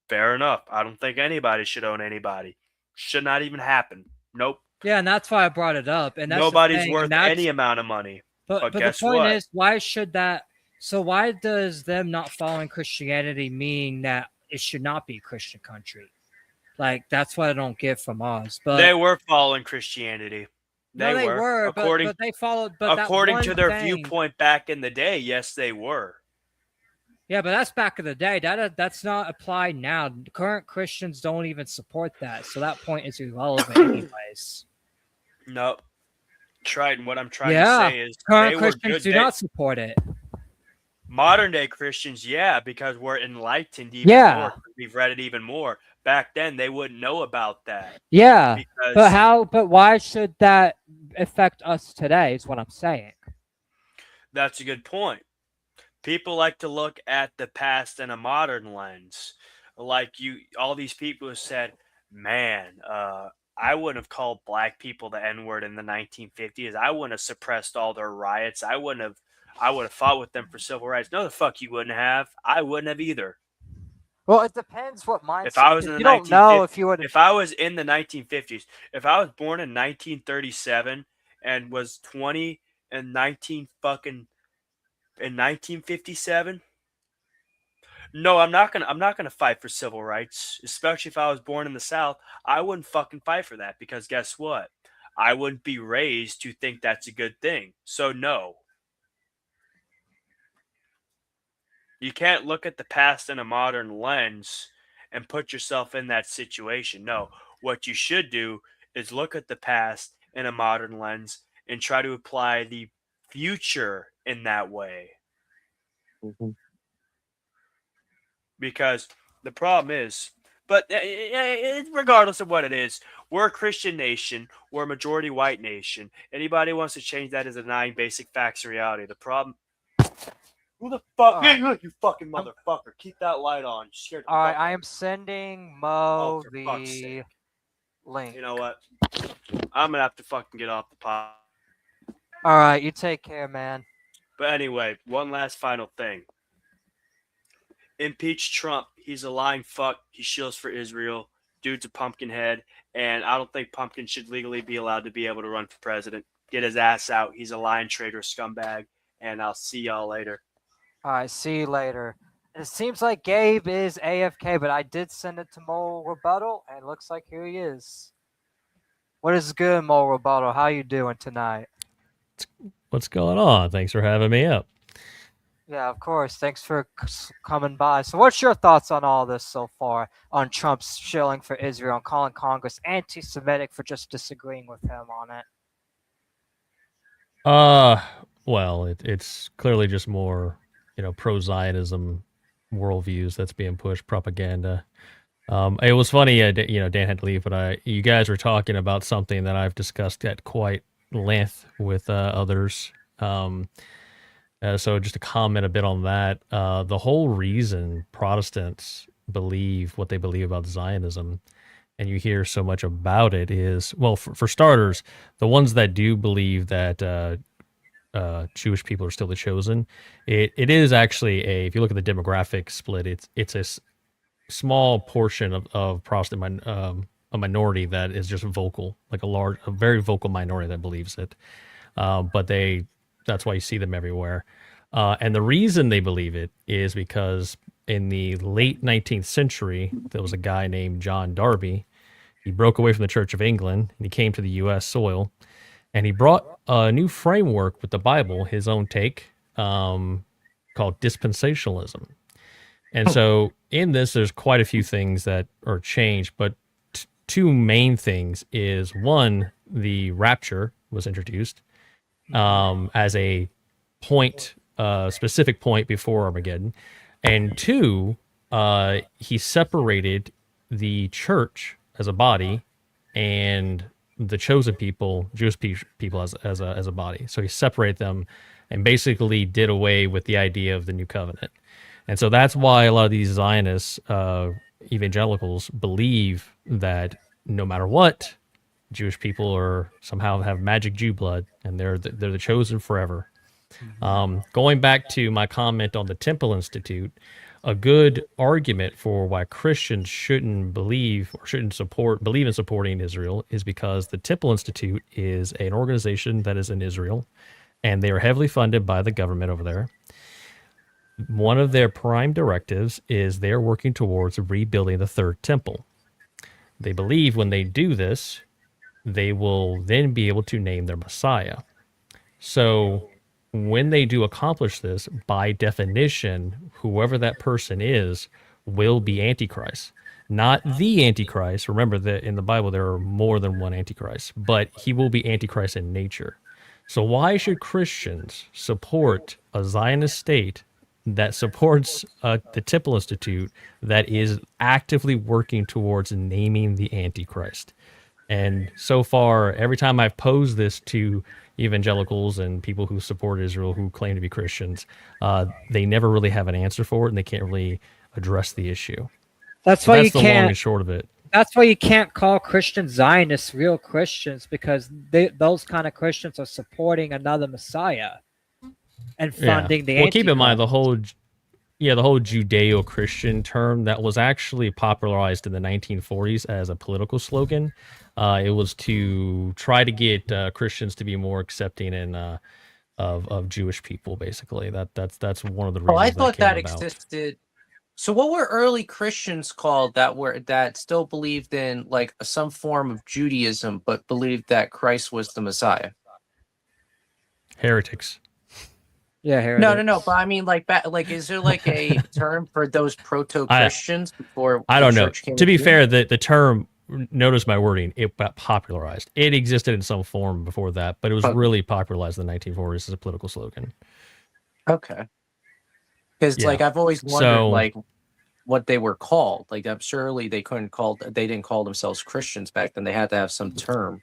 Fair enough. I don't think anybody should own anybody. Should not even happen. Nope. Yeah, and that's why I brought it up. And that's the Nobody's thing, worth and that's, any amount of money. But But the guess point what? is, why should that? So why does them not following Christianity mean that it should not be a Christian country? Like that's what I don't get from Oz. But They were following Christianity. no, they were, according but they followed. But that according one to their thing- viewpoint back in the day. Yes, they were. Yeah, but that's back in the day. That's not applied now. Current Christians don't even support that, so that point is irrelevant, anyways. No, Triton. What I'm trying Yeah, to say is current they were Christians good. do not support it. Modern day Christians, yeah, because we're enlightened even Yeah. more. We've read it even more. Back then, they wouldn't know about that. Yeah, Because but why should that affect us today? Is what I'm saying. that's a good point. People like to look at the past in a modern lens. Like all these people have said, man, I wouldn't have called black people the N-word in the 1950s. I wouldn't have suppressed all their riots. I would have fought with them for civil rights. No, the fuck you wouldn't have. I wouldn't have either. Well, it depends what mindset. If I was in the you don't know if you would. if I was in the 1950s, if I was born in 1937 and was 20 in 1957, no, I'm not gonna fight for civil rights, especially if I was born in the South. I wouldn't fucking fight for that because guess what? I wouldn't be raised to think that's a good thing. So no. You can't look at the past in a modern lens and put yourself in that situation. No, what you should do is look at the past in a modern lens and try to apply the future in that way. Mhm. Because the problem is, but regardless of what it is, we're a Christian nation, we're a majority white nation. Anybody who wants to change that is denying basic facts and reality. The problem. Who the fuck? You fucking motherfucker. Keep that light on. You scared the All right, fuck I out am sending Mo for fuck's the sake. link. You know what? I'm gonna have to fucking get off the pod. All right, you take care, man. But anyway, one last final thing. Impeach Trump. He's a lying fuck. He shields for Israel. Dude's a pumpkin head, and I don't think Pumpkin should legally be allowed to be able to run for president. Get his ass out. He's a lying traitor scumbag, and I'll see y'all later. All right, see you later. It seems like Gabe is AFK, but I did send it to Mo Rebuttal, and it looks like here he is. What is good, Mo Rebuttal? How you doing tonight? What's going on? Thanks for having me up. Yeah, of course. Thanks for coming by. So what's your thoughts on all this so far, on Trump's shilling for Israel and calling Congress anti-Semitic for just disagreeing with him on it? Well, it's clearly just more, pro-Zionism worldviews that's being pushed, propaganda. It was funny, Dan had to leave, but you guys were talking about something that I've discussed at quite length with others. So just to comment a bit on that, the whole reason Protestants believe what they believe about Zionism, and you hear so much about it, is, well, for starters, the ones that do believe that Jewish people are still the chosen, it is actually if you look at the demographic split, it's a small portion of Protestant a minority that is just vocal, like a very vocal minority that believes it. But that's why you see them everywhere. And the reason they believe it is because in the late 19th century, there was a guy named John Darby. He broke away from the Church of England and he came to the U.S. soil, and he brought a new framework with the Bible, his own take, called dispensationalism. And so in this, there's quite a few things that are changed, but two main things is, one, the rapture was introduced as a specific point before Armageddon, and two, he separated the church as a body and the chosen people, Jewish people, as a body. So he separated them and basically did away with the idea of the new covenant. And so that's why a lot of these Zionist evangelicals believe that no matter what, Jewish people are somehow have magic Jew blood, and they're the chosen forever. Going back to my comment on the Temple Institute, a good argument for why Christians shouldn't believe in supporting Israel is because the Temple Institute is an organization that is in Israel, and they are heavily funded by the government over there. One of their prime directives is they're working towards rebuilding the third temple. They believe when they do this, they will then be able to name their Messiah. So when they do accomplish this, by definition, whoever that person is will be Antichrist. Not the Antichrist. Remember that in the Bible there are more than one Antichrist, but he will be Antichrist in nature. So why should Christians support a Zionist state that supports the Temple Institute that is actively working towards naming the Antichrist? And so far, every time I've posed this to evangelicals and people who support Israel who claim to be Christians, they never really have an answer for it, and they can't really address the issue. That's So why that's you the long can't. and short of it. that's why you can't call Christian Zionists real Christians, because those kind of Christians are supporting another Messiah and funding the Well, keep in mind Antichrist. the whole Judeo-Christian term that was actually popularized in the 1940s as a political slogan. It was to try to get Christians to be more accepting and of Jewish people. Basically, that's one of the Oh, I reasons that thought came that about. existed. So what were early Christians called that still believed in like some form of Judaism, but believed that Christ was the Messiah? Heretics. Yeah, No. But I mean, like, is there like a term for those proto-Christians before I the don't know. church came To be into fair, the term, notice my wording, it got popularized. It existed in some form before that, but it was being? really popularized in the 1940s as a political slogan. Okay. Because Yeah. like I've always wondered So, like what they were called. Like I'm surely they didn't call themselves Christians back then. They had to have some term.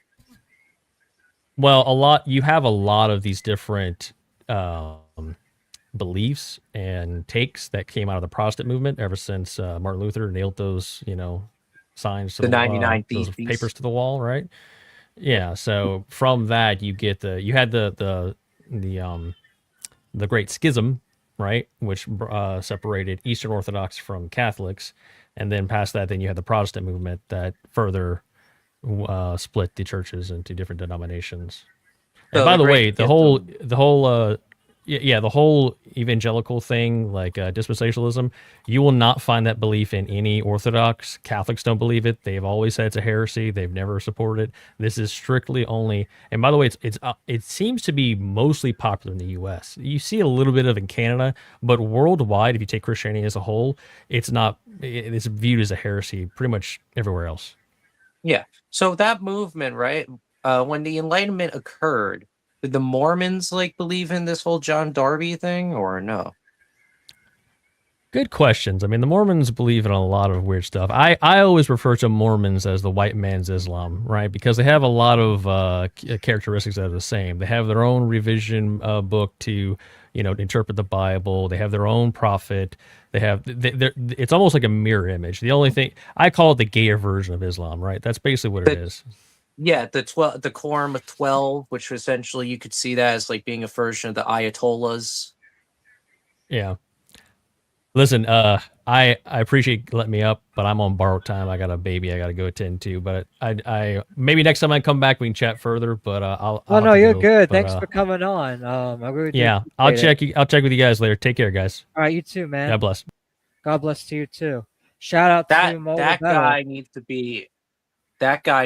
well, you have a lot of these different beliefs and takes that came out of the Protestant movement ever since Martin Luther nailed those, signs to The 99 those Theses. papers to the wall, right? Yeah. So from that, you had the Great Schism, right, which separated Eastern Orthodox from Catholics, and then past that, then you had the Protestant movement that further split the churches into different denominations. And So by the the Great way, the whole evangelical thing, like dispensationalism, you will not find that belief in any Orthodox. Catholics don't believe it. They've always said it's a heresy. They've never supported it. This is strictly only. And by the way, it seems to be mostly popular in the U.S. You see a little bit of it in Canada, but worldwide, if you take Christianity as a whole, it's not. It's viewed as a heresy pretty much everywhere else. Yeah. So that movement, right? When the Enlightenment occurred, did the Mormons like believe in this whole John Darby thing or no? Good questions. I mean, the Mormons believe in a lot of weird stuff. I always refer to Mormons as the white man's Islam, right? Because they have a lot of characteristics that are the same. They have their own revision book to, interpret the Bible. They have their own prophet. It's almost like a mirror image. The only thing I call it the gayer version of Islam, right? That's basically what it is. Yeah, the Quorum of 12, which essentially you could see that as like being a version of the Ayatollahs. Yeah. Listen, I appreciate you letting me up, but I'm on borrowed time. I got a baby I got to go attend to. But I maybe next time I come back we can chat further. But I'll. Oh have no, to you're go. good. But, Thanks for coming on. I really do yeah, I'll appreciate it. I'll check with you guys later. Take care, guys. All right, you too, man. God bless. God bless to you too. Shout out to Mo That Rebecca. guy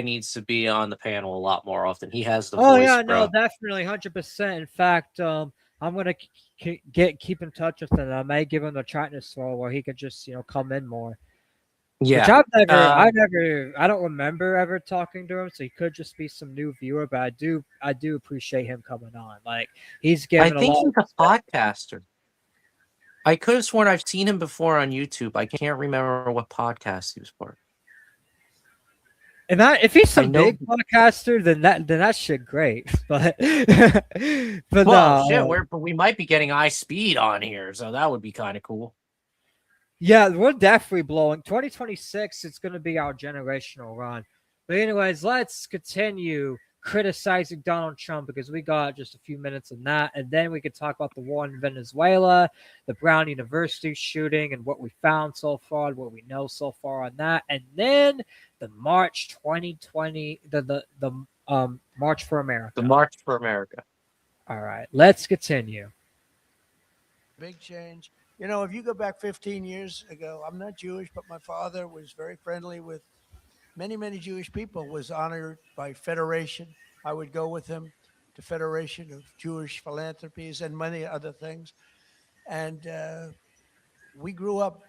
needs to be on the panel a lot more often. He has the Oh voice, yeah, bro. no, definitely, 100%. In fact, I'm gonna keep in touch with him. I may give him the Chinese role where he could just come in more. Yeah. Which I don't remember ever talking to him, so he could just be some new viewer. But I do appreciate him coming on. Like he's I giving a think lot. he's a podcaster. I could have sworn I've seen him before on YouTube. I can't remember what podcast he was part of. And if he's some know- big podcaster, then that shit great. But Well, no, shit, we might be getting iSpeed on here, so that would be kind of cool. yeah, we're definitely blowing. 2026, it's going to be our generational run. But anyways, let's continue criticizing Donald Trump because we got just a few minutes on that. And then we could talk about the war in Venezuela, the Brown University shooting, and what we found so far, what we know so far on that. And then the March 2020, the March for America. The March for America. All right, let's continue. Big change. If you go back 15 years ago, I'm not Jewish, but my father was very friendly with many, many Jewish people, was honored by Federation. I would go with him to Federation of Jewish Philanthropies and many other things. And we grew up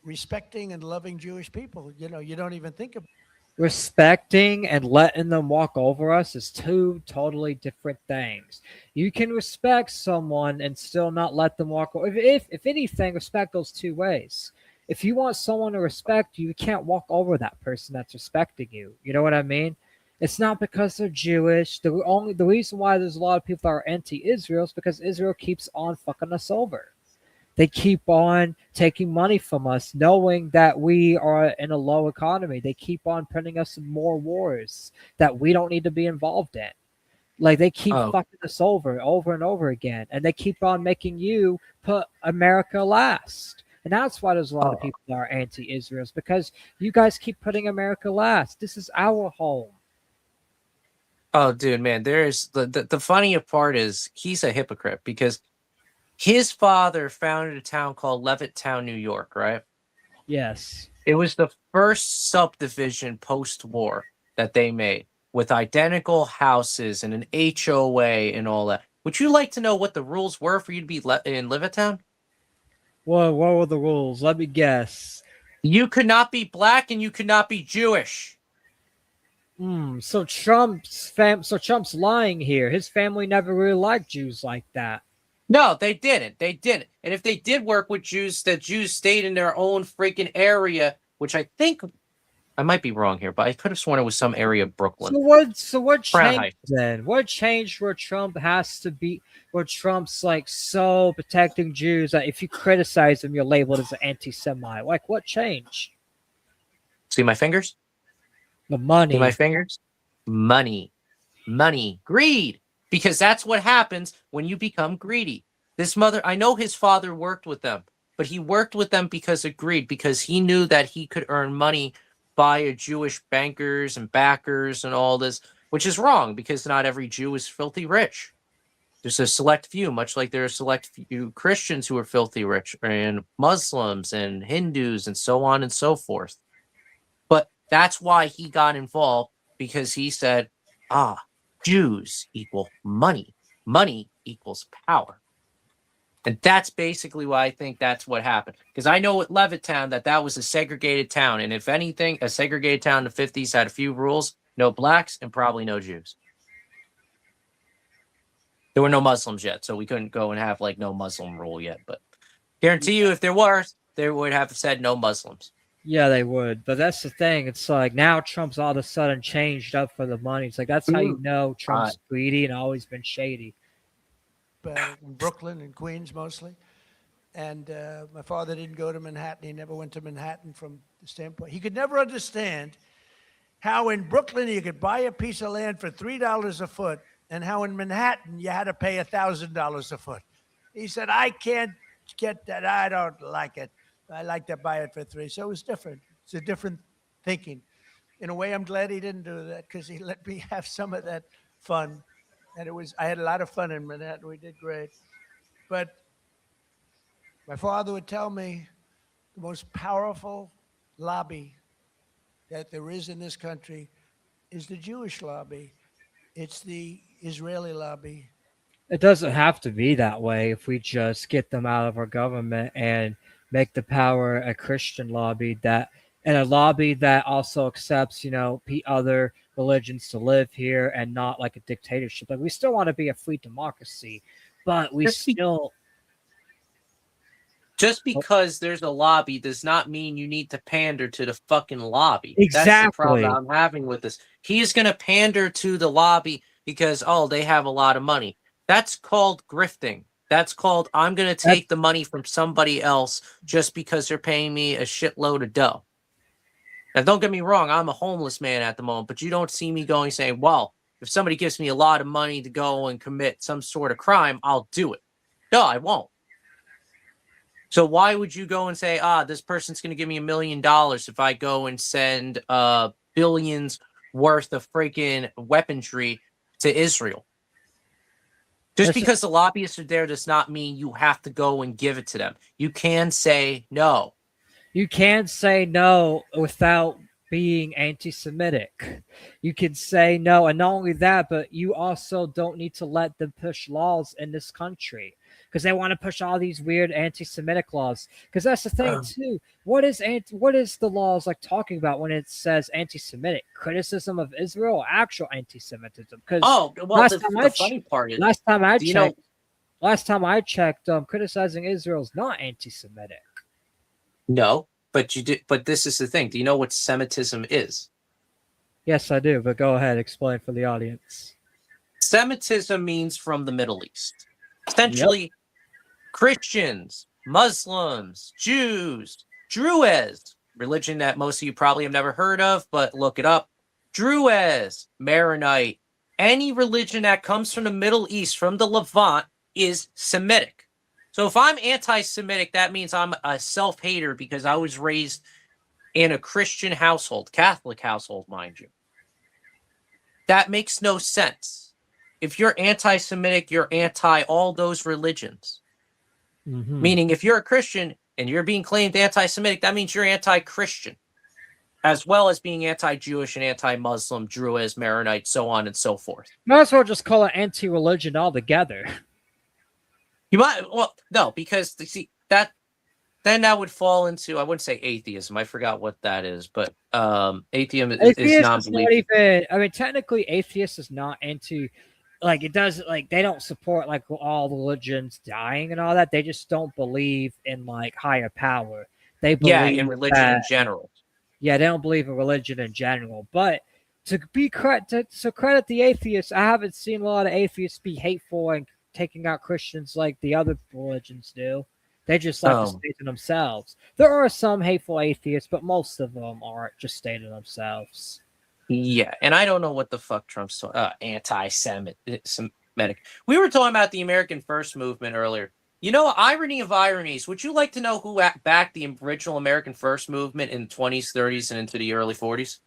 respecting and loving Jewish people. You don't even think about Respecting and letting them walk over us is two totally different things. You can respect someone and still not let them walk over. If anything, respect goes two ways. If you want someone to respect you, you can't walk over that person that's respecting you. You know what I mean? It's not because they're Jewish. The reason why there's a lot of people that are anti-Israel is because Israel keeps on fucking us over. They keep on taking money from us, knowing that we are in a low economy. They keep on putting us in more wars that we don't need to be involved in. Like they keep Oh, fucking us over and over again, and they keep on making you put America last. And that's why there's a lot of oh, people that are anti-Israel, is because you guys keep putting America last. This is our home. oh, dude, man. There's the funnier part is he's a hypocrite because his father founded a town called Levittown, New York, right? Yes. It was the first subdivision post-war that they made with identical houses and an HOA and all that. Would you like to know what the rules were for you to be in Levittown? Well, what were the rules? Let me guess. You could not be black and you could not be Jewish. So Trump's lying here. His family never really liked Jews like that. No, they didn't. They didn't. And if they did work with Jews, the Jews stayed in their own freaking area, which I think I might be wrong here, but I could have sworn it was some area of Brooklyn. So what Crown changed Heights. then? What changed where Trump has to be, where Trump's like so protecting Jews that if you criticize him, you're labeled as an anti-Semite? Like what changed? See my fingers? The money. See my fingers? Money. Money. Greed. Because that's what happens when you become greedy. I know his father worked with them, but he worked with them because of greed, because he knew that he could earn money via Jewish bankers and backers and all this, which is wrong because not every Jew is filthy rich. There's a select few, much like there are select few Christians who are filthy rich, and Muslims and Hindus and so on and so forth. But that's why he got involved, because he said, Jews equal money. Money equals power. And that's basically why I think that's what happened. Because I know at Levittown that was a segregated town. And if anything, a segregated town in the 50s had a few rules. No blacks and probably no Jews. There were no Muslims yet, so we couldn't go and have like no Muslim rule yet. But guarantee you, if there was, they would have said no Muslims. Yeah, they would. But that's the thing. It's like now Trump's all of a sudden changed up for the money. It's like that's how you know Trump's greedy and always been shady. In Brooklyn and Queens mostly. And my father didn't go to Manhattan. He never went to Manhattan from the standpoint. He could never understand how in Brooklyn you could buy a piece of land for $3 a foot and how in Manhattan you had to pay $1,000 a foot. He said, I can't get that. I don't like it. I like to buy it for $3. So it was different. It's a different thinking. In a way, I'm glad he didn't do that because he let me have some of that fun. And I had a lot of fun in Manhattan. We did great. But my father would tell me the most powerful lobby that there is in this country is the Jewish lobby. It's the Israeli lobby. It doesn't have to be that way if we just get them out of our government and make the power a Christian lobby and a lobby that also accepts, other religions to live here and not like a dictatorship. Like we still want to be a free democracy, but just because there's a lobby does not mean you need to pander to the fucking lobby. Exactly. That's the problem I'm having with this. He's going to pander to the lobby because, they have a lot of money. That's called grifting. That's called, I'm going to take the money from somebody else just because they're paying me a shitload of dough. Now, don't get me wrong. I'm a homeless man at the moment, but you don't see me saying, well, if somebody gives me a lot of money to go and commit some sort of crime, I'll do it. No, I won't. So why would you go and say, this person's going to give me $1 million if I go and send billions worth of freaking weaponry to Israel? Just because the lobbyists are there does not mean you have to go and give it to them. You can say no. You can say no without being anti-Semitic. You can say no, and not only that, but you also don't need to let them push laws in this country because they want to push all these weird anti-Semitic laws. Because that's the thing too. What is the laws like talking about when it says anti-Semitic? Criticism of Israel or actual anti-Semitism? Because the funny part is last time I checked, criticizing Israel is not anti-Semitic. No, but you did. But this is the thing. Do you know what Semitism is? Yes, I do. But go ahead, explain for the audience. Semitism means from the Middle East. Essentially, Christians Muslims, Jews, Druids, religion that most of you probably have never heard of, but look it up. Druids, Maronite, any religion that comes from the Middle East, from the Levant, is Semitic. So if I'm anti-Semitic, that means I'm a self-hater because I was raised in a Christian household, Catholic household, mind you. That makes no sense. If you're anti-Semitic, you're anti all those religions. Meaning, if you're a Christian and you're being claimed anti-Semitic, that means you're anti-Christian, as well as being anti-Jewish and anti-Muslim, Druids, Maronite, so on and so forth. Might as well just call it anti-religion altogether. You might, well, no, because see that then that would fall into, I wouldn't say atheism. I forgot what that is, but atheism is non-belief. Not even. I mean, technically, atheist is not into. Like it does, like they don't support like all religions dying and all that. They just don't believe in like higher power. They believe in religion in general. Yeah, they don't believe in religion in general. But to credit the atheists, I haven't seen a lot of atheists be hateful and taking out Christians like the other religions do. They just like to stay to themselves. There are some hateful atheists, but most of them are just stay to themselves. Yeah, and I don't know what the fuck Trump's anti-Semitic. We were talking about the American First movement earlier. You know, irony of ironies. Would you like to know who backed the original American First movement in the 20s, 30s, and into the early 40s?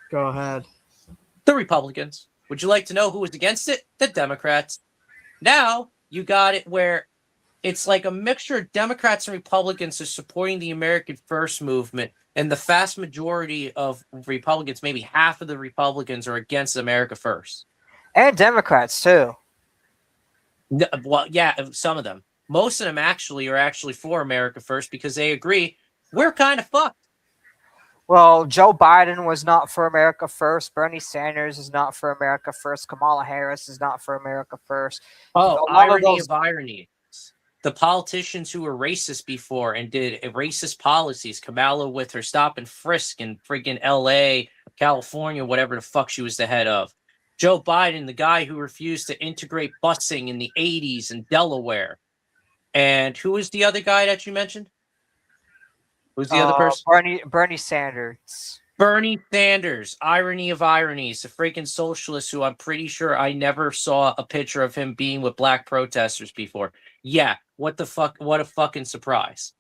Go ahead. The Republicans. Would you like to know who was against it? The Democrats. Now you got it where it's like a mixture of Democrats and Republicans are supporting the American First movement, and the vast majority of Republicans, maybe half of the Republicans, are against America First. And Democrats, too. Well, yeah, some of them. Most of them actually are for America First because they agree we're kind of fucked. Well, Joe Biden was not for America First. Bernie Sanders is not for America First. Kamala Harris is not for America First. Oh, irony of irony. The politicians who were racist before and did racist policies, Kamala with her stop and frisk in friggin' LA, California, whatever the fuck she was the head of. Joe Biden, the guy who refused to integrate busing in the 80s in Delaware. And who was the other guy that you mentioned? Who's the other person? Bernie Sanders. Bernie Sanders, irony of ironies, a freaking socialist who I'm pretty sure I never saw a picture of him being with black protesters before. Yeah, what the fuck? What a fucking surprise.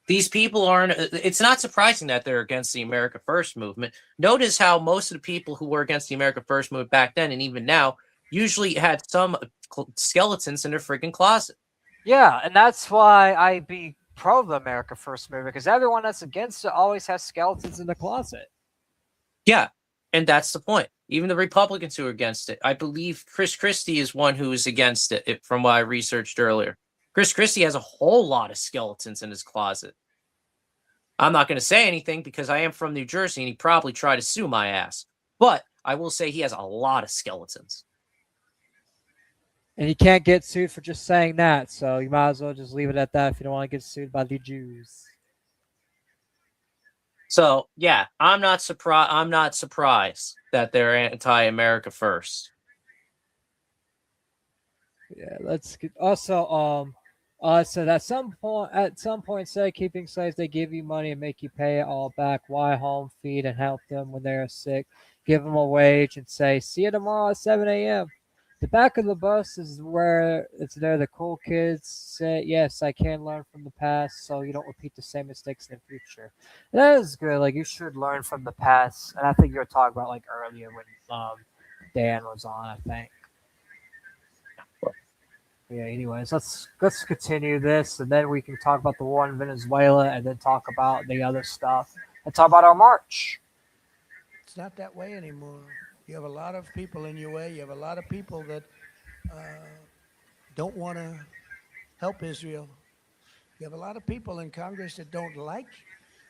These people aren't, it's not surprising that they're against the America First movement. Notice how most of the people who were against the America First movement back then and even now usually had some skeletons in their freaking closet. Yeah, and that's why I be pro the America First movement, because everyone that's against it always has skeletons in the closet. Yeah, and that's the point. Even the Republicans who are against it. I believe Chris Christie is one who is against it, from what I researched earlier. Chris Christie has a whole lot of skeletons in his closet. I'm not going to say anything because I am from New Jersey and he'd probably try to sue my ass. But I will say he has a lot of skeletons. And you can't get sued for just saying that, so you might as well just leave it at that if you don't want to get sued by the Jews. So yeah, I'm not surprised that they're anti-America First. Yeah, let's get also so at some point say keeping slaves, they give you money and make you pay it all back. Why home, feed, and help them when they're sick. Give them a wage and say, see you tomorrow at 7 a.m. The back of the bus is where it's there. The cool kids say, yes, I can learn from the past so you don't repeat the same mistakes in the future. That is good. Like, you should learn from the past. And I think you were talking about, like, earlier when Dan was on, I think. Yeah, anyways, let's continue this, and then we can talk about the war in Venezuela, and then talk about the other stuff, and talk about our march. It's not that way anymore. You have a lot of people in your way. You have a lot of people that don't want to help Israel. You have a lot of people in Congress that don't like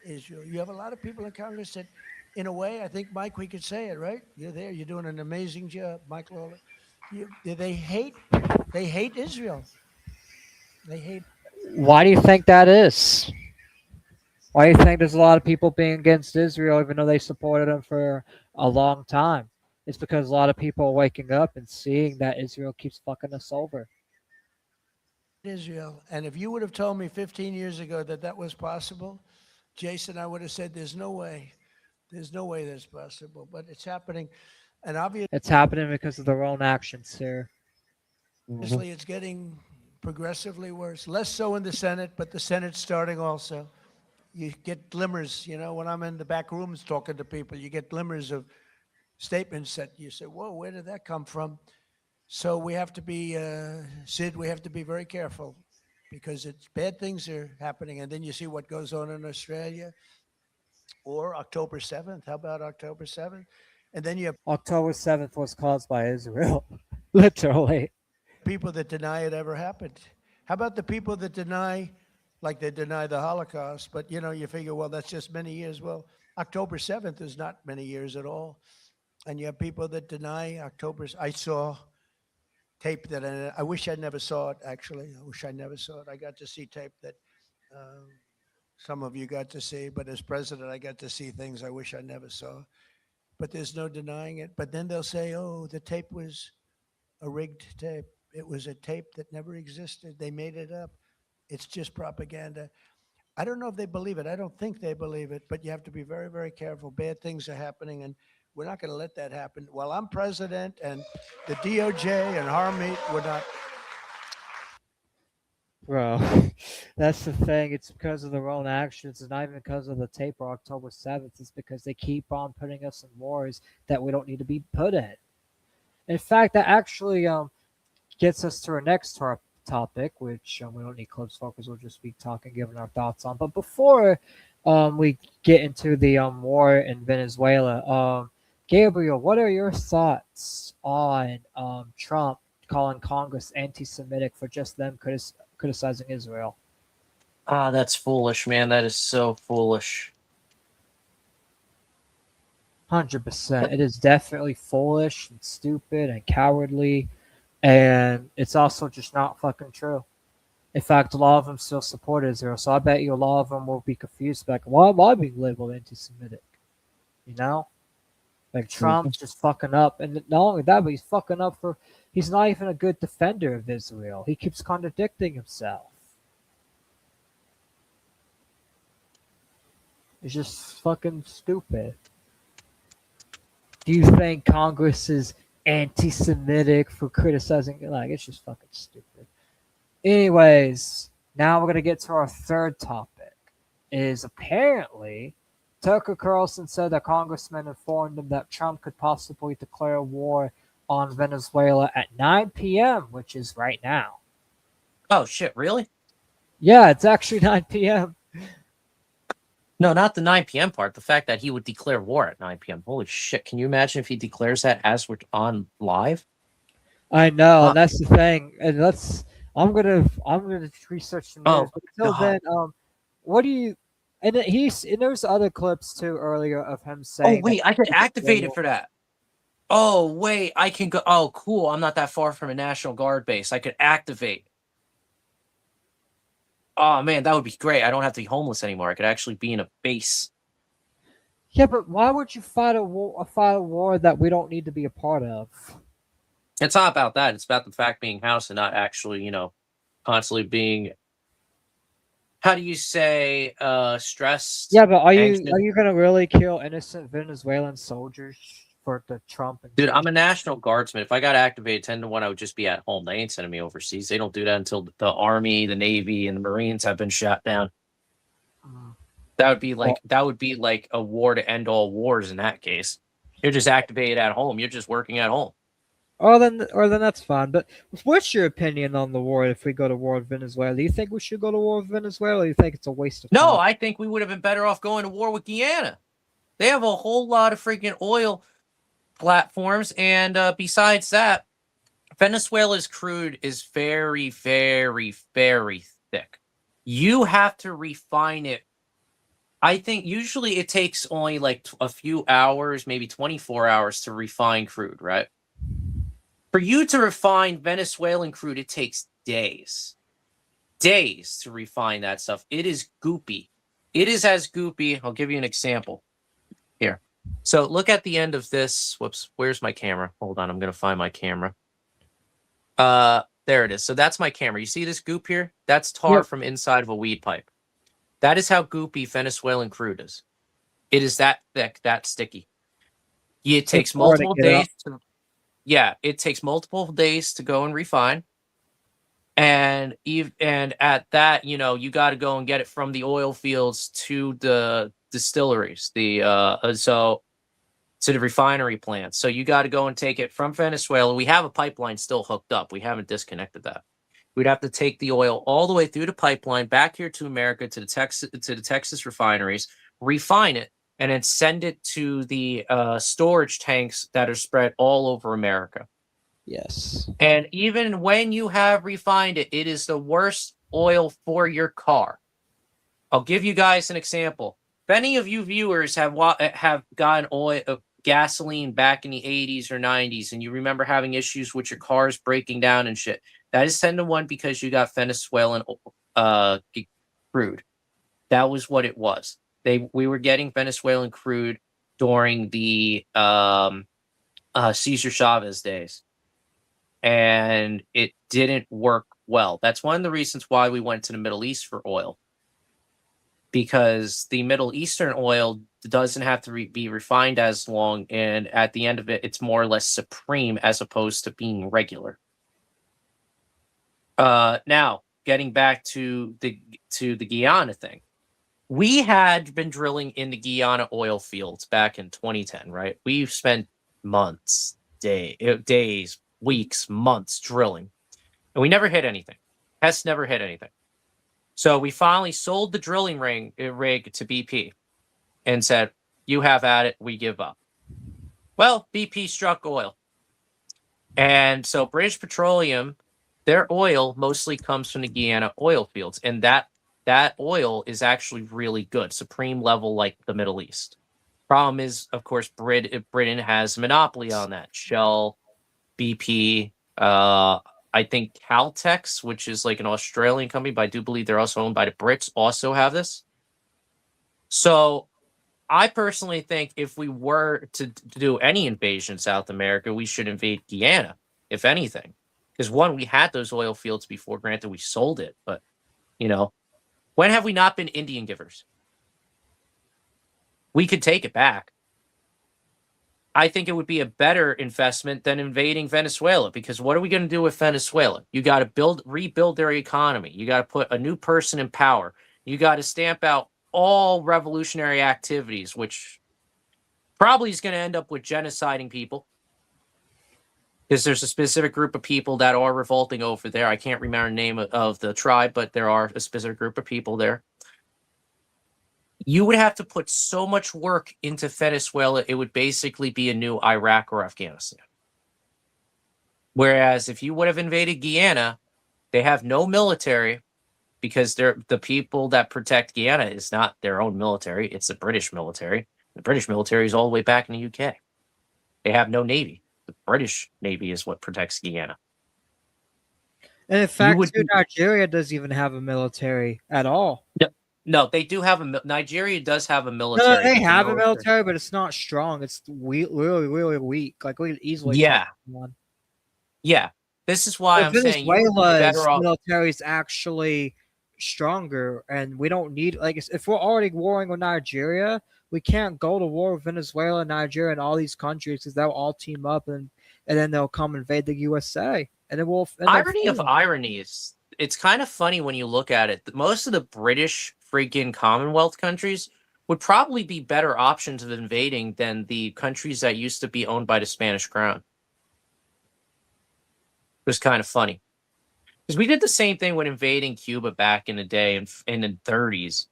Israel. You have a lot of people in Congress that, in a way, I think, Mike, we could say it, right? You're there. You're doing an amazing job, Mike Lawler. They hate Israel. They hate. Why do you think that is? Why do you think there's a lot of people being against Israel, even though they supported them for a long time? It's because a lot of people are waking up and seeing that Israel keeps fucking us over. Israel. And if you would have told me 15 years ago that that was possible, Jason, I would have said, there's no way. There's no way that's possible. But it's happening. And obviously, It's happening because of their own actions, sir. it's getting progressively worse. Less so in the Senate, but the Senate's starting also. You get glimmers, when I'm in the back rooms talking to people, you get glimmers of statements that you say, whoa, where did that come from? So we have to be, Sid, we have to be very careful because it's bad things are happening. And then you see what goes on in Australia or October 7th. How about October 7th? And then you have October 7th was caused by Israel. Literally. people that deny it ever happened. How about the people that deny, like they deny the Holocaust, but you figure, well, that's just many years. Well, October 7th is not many years at all. And you have people that deny October. I saw tape that I wish I never saw it, actually. I wish I never saw it. I got to see tape that some of you got to see, but as president, I got to see things I wish I never saw. But there's no denying it. But then they'll say, oh, the tape was a rigged tape. It was a tape that never existed. They made it up. It's just propaganda. I don't know if they believe it. I don't think they believe it, but you have to be very, very careful. Bad things are happening, and we're not going to let that happen. While I'm president and the DOJ and Harmeet, we're not. Bro, that's the thing. It's because of their own actions. It's not even because of the tape or October 7th. It's because they keep on putting us in wars that we don't need to be put in. In fact, that actually gets us to our next topic, which we don't need close focus. We'll just be talking, giving our thoughts on. But before we get into the war in Venezuela, Gabriel, what are your thoughts on Trump calling Congress anti-Semitic for just them criticizing Israel? That's foolish, man. That is so foolish. 100%. It is definitely foolish and stupid and cowardly, and it's also just not fucking true. In fact, a lot of them still support Israel, so I bet you a lot of them will be confused, like, why am I being labeled anti-Semitic? Like, Trump's just fucking up, and not only that, but he's not even a good defender of Israel. He keeps contradicting himself. It's just fucking stupid. Do you think Congress is anti-Semitic for criticizing? Like, it's just fucking stupid. Anyways, now we're gonna get to our third topic. Is apparently Tucker Carlson said that congressman informed him that Trump could possibly declare war on Venezuela at 9 p.m., which is right now. Oh shit! Really? Yeah, it's actually 9 p.m. No, not the 9 p.m. part. The fact that he would declare war at 9 p.m. Holy shit! Can you imagine if he declares that as we're on live? I know, and that's the thing. And I'm gonna research some news. But until then, what do you? And there's other clips too earlier of him saying. Oh wait, I could activate it for that. Oh wait, I can go. Oh cool, I'm not that far from a National Guard base. I could activate. Oh man, that would be great. I don't have to be homeless anymore. I could actually be in a base. Yeah, but why would you fight a war that we don't need to be a part of? It's not about that. It's about the fact being housed and not actually, constantly being. How do you say stressed? Yeah, but are you gonna really kill innocent Venezuelan soldiers for the Trump? Dude, I'm a National Guardsman. If I got activated 10 to 1, I would just be at home. They ain't sending me overseas. They don't do that until the Army, the Navy, and the Marines have been shot down. That would be like a war to end all wars in that case. You're just activated at home. You're just working at home. Or then that's fine. But what's your opinion on the war if we go to war with Venezuela? Do you think we should go to war with Venezuela, or do you think it's a waste of time? No, I think we would have been better off going to war with Guyana. They have a whole lot of freaking oil platforms, and besides that, Venezuela's crude is very, very, very thick. You have to refine it. I think usually it takes only like a few hours, maybe 24 hours to refine crude, right? For you to refine Venezuelan crude, it takes days. Days to refine that stuff. It is goopy. It is as goopy. I'll give you an example. Here. So look at the end of this. Whoops. Where's my camera? Hold on. I'm going to find my camera. There it is. So that's my camera. You see this goop here? That's tar Yep. from inside of a weed pipe. That is how goopy Venezuelan crude is. It is that thick, that sticky. It takes hard to multiple get out. days to, yeah, it takes multiple days to go and refine. And at that, you know, you got to go and get it from the oil fields to the distilleries, so to the refinery plants. So you got to go and take it from Venezuela. We have a pipeline still hooked up. We haven't disconnected that. We'd have to take the oil all the way through the pipeline back here to America to the Texas refineries, refine it, and then send it to the storage tanks that are spread all over America. Yes. And even when you have refined it, it is the worst oil for your car. I'll give you guys an example. If any of you viewers have gotten gasoline back in the 80s or 90s, and you remember having issues with your cars breaking down and shit, that is 10 to 1 because you got Venezuelan crude. That was what it was. We were getting Venezuelan crude during the Cesar Chavez days, and it didn't work well. That's one of the reasons why we went to the Middle East for oil, because the Middle Eastern oil doesn't have to be refined as long, and at the end of it, it's more or less supreme as opposed to being regular. Now, getting back to the Guyana thing. We had been drilling in the Guyana oil fields back in 2010, right? We've spent months, days, weeks, months drilling, and we never hit anything. Hess never hit anything. So we finally sold the drilling rig to BP and said, "You have at it, we give up." Well, BP struck oil. And so British Petroleum, their oil mostly comes from the Guyana oil fields, and that oil is really good, supreme level like the Middle East. Problem is, of course, Britain has a monopoly on that. Shell, BP, I think Caltex, which is like an Australian company, but I do believe they're also owned by the Brits, also have this. So I personally think if we were to do any invasion in South America, we should invade Guyana, if anything. Because one, we had those oil fields before. Granted, we sold it, but, you know, when have we not been Indian givers? We could take it back. I think it would be a better investment than invading Venezuela, because what are we going to do with Venezuela? You got to rebuild their economy. You got to put a new person in power. You got to stamp out all revolutionary activities, which probably is going to end up with genociding people, because there's a specific group of people that are revolting over there. I can't remember the name of the tribe, but there are a specific group of people there. You would have to put so much work into Venezuela, it would basically be a new Iraq or Afghanistan. Whereas if you would have invaded Guyana, they have no military, because the people that protect Guyana is not their own military, it's the British military. The British military is all the way back in the UK. They have no navy. The British Navy is what protects Guyana. And in fact, Nigeria doesn't even have a military at all. No, they do have Nigeria does have a military. No, they have a military, but it's not strong. It's really, really weak. Like, we could easily take one. Yeah. This is why I'm saying Venezuela's military is actually stronger, and we don't need, like, if we're already warring with Nigeria, we can't go to war with Venezuela, Nigeria, and all these countries, because they'll all team up, and then they'll come invade the USA, and then we'll. Irony of ironies. It's kind of funny when you look at it. Most of the British freaking Commonwealth countries would probably be better options of invading than the countries that used to be owned by the Spanish crown. It was kind of funny, because we did the same thing when invading Cuba back in the day in the 30s,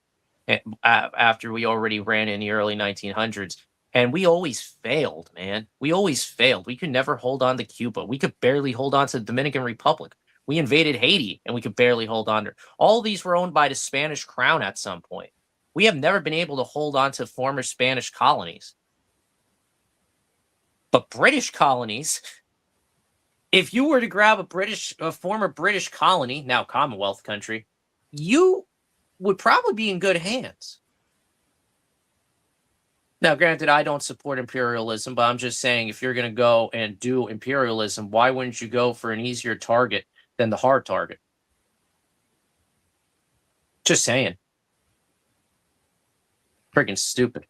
after we already ran in the early 1900s. And we always failed, man. We always failed. We could never hold on to Cuba. We could barely hold on to the Dominican Republic. We invaded Haiti, and we could barely hold on to it. All these were owned by the Spanish crown at some point. We have never been able to hold on to former Spanish colonies. But British colonies, if you were to grab a former British colony, now Commonwealth country, you would probably be in good hands. Now, granted, I don't support imperialism, but I'm just saying, if you're going to go and do imperialism, why wouldn't you go for an easier target than the hard target. Just saying. Freaking stupid.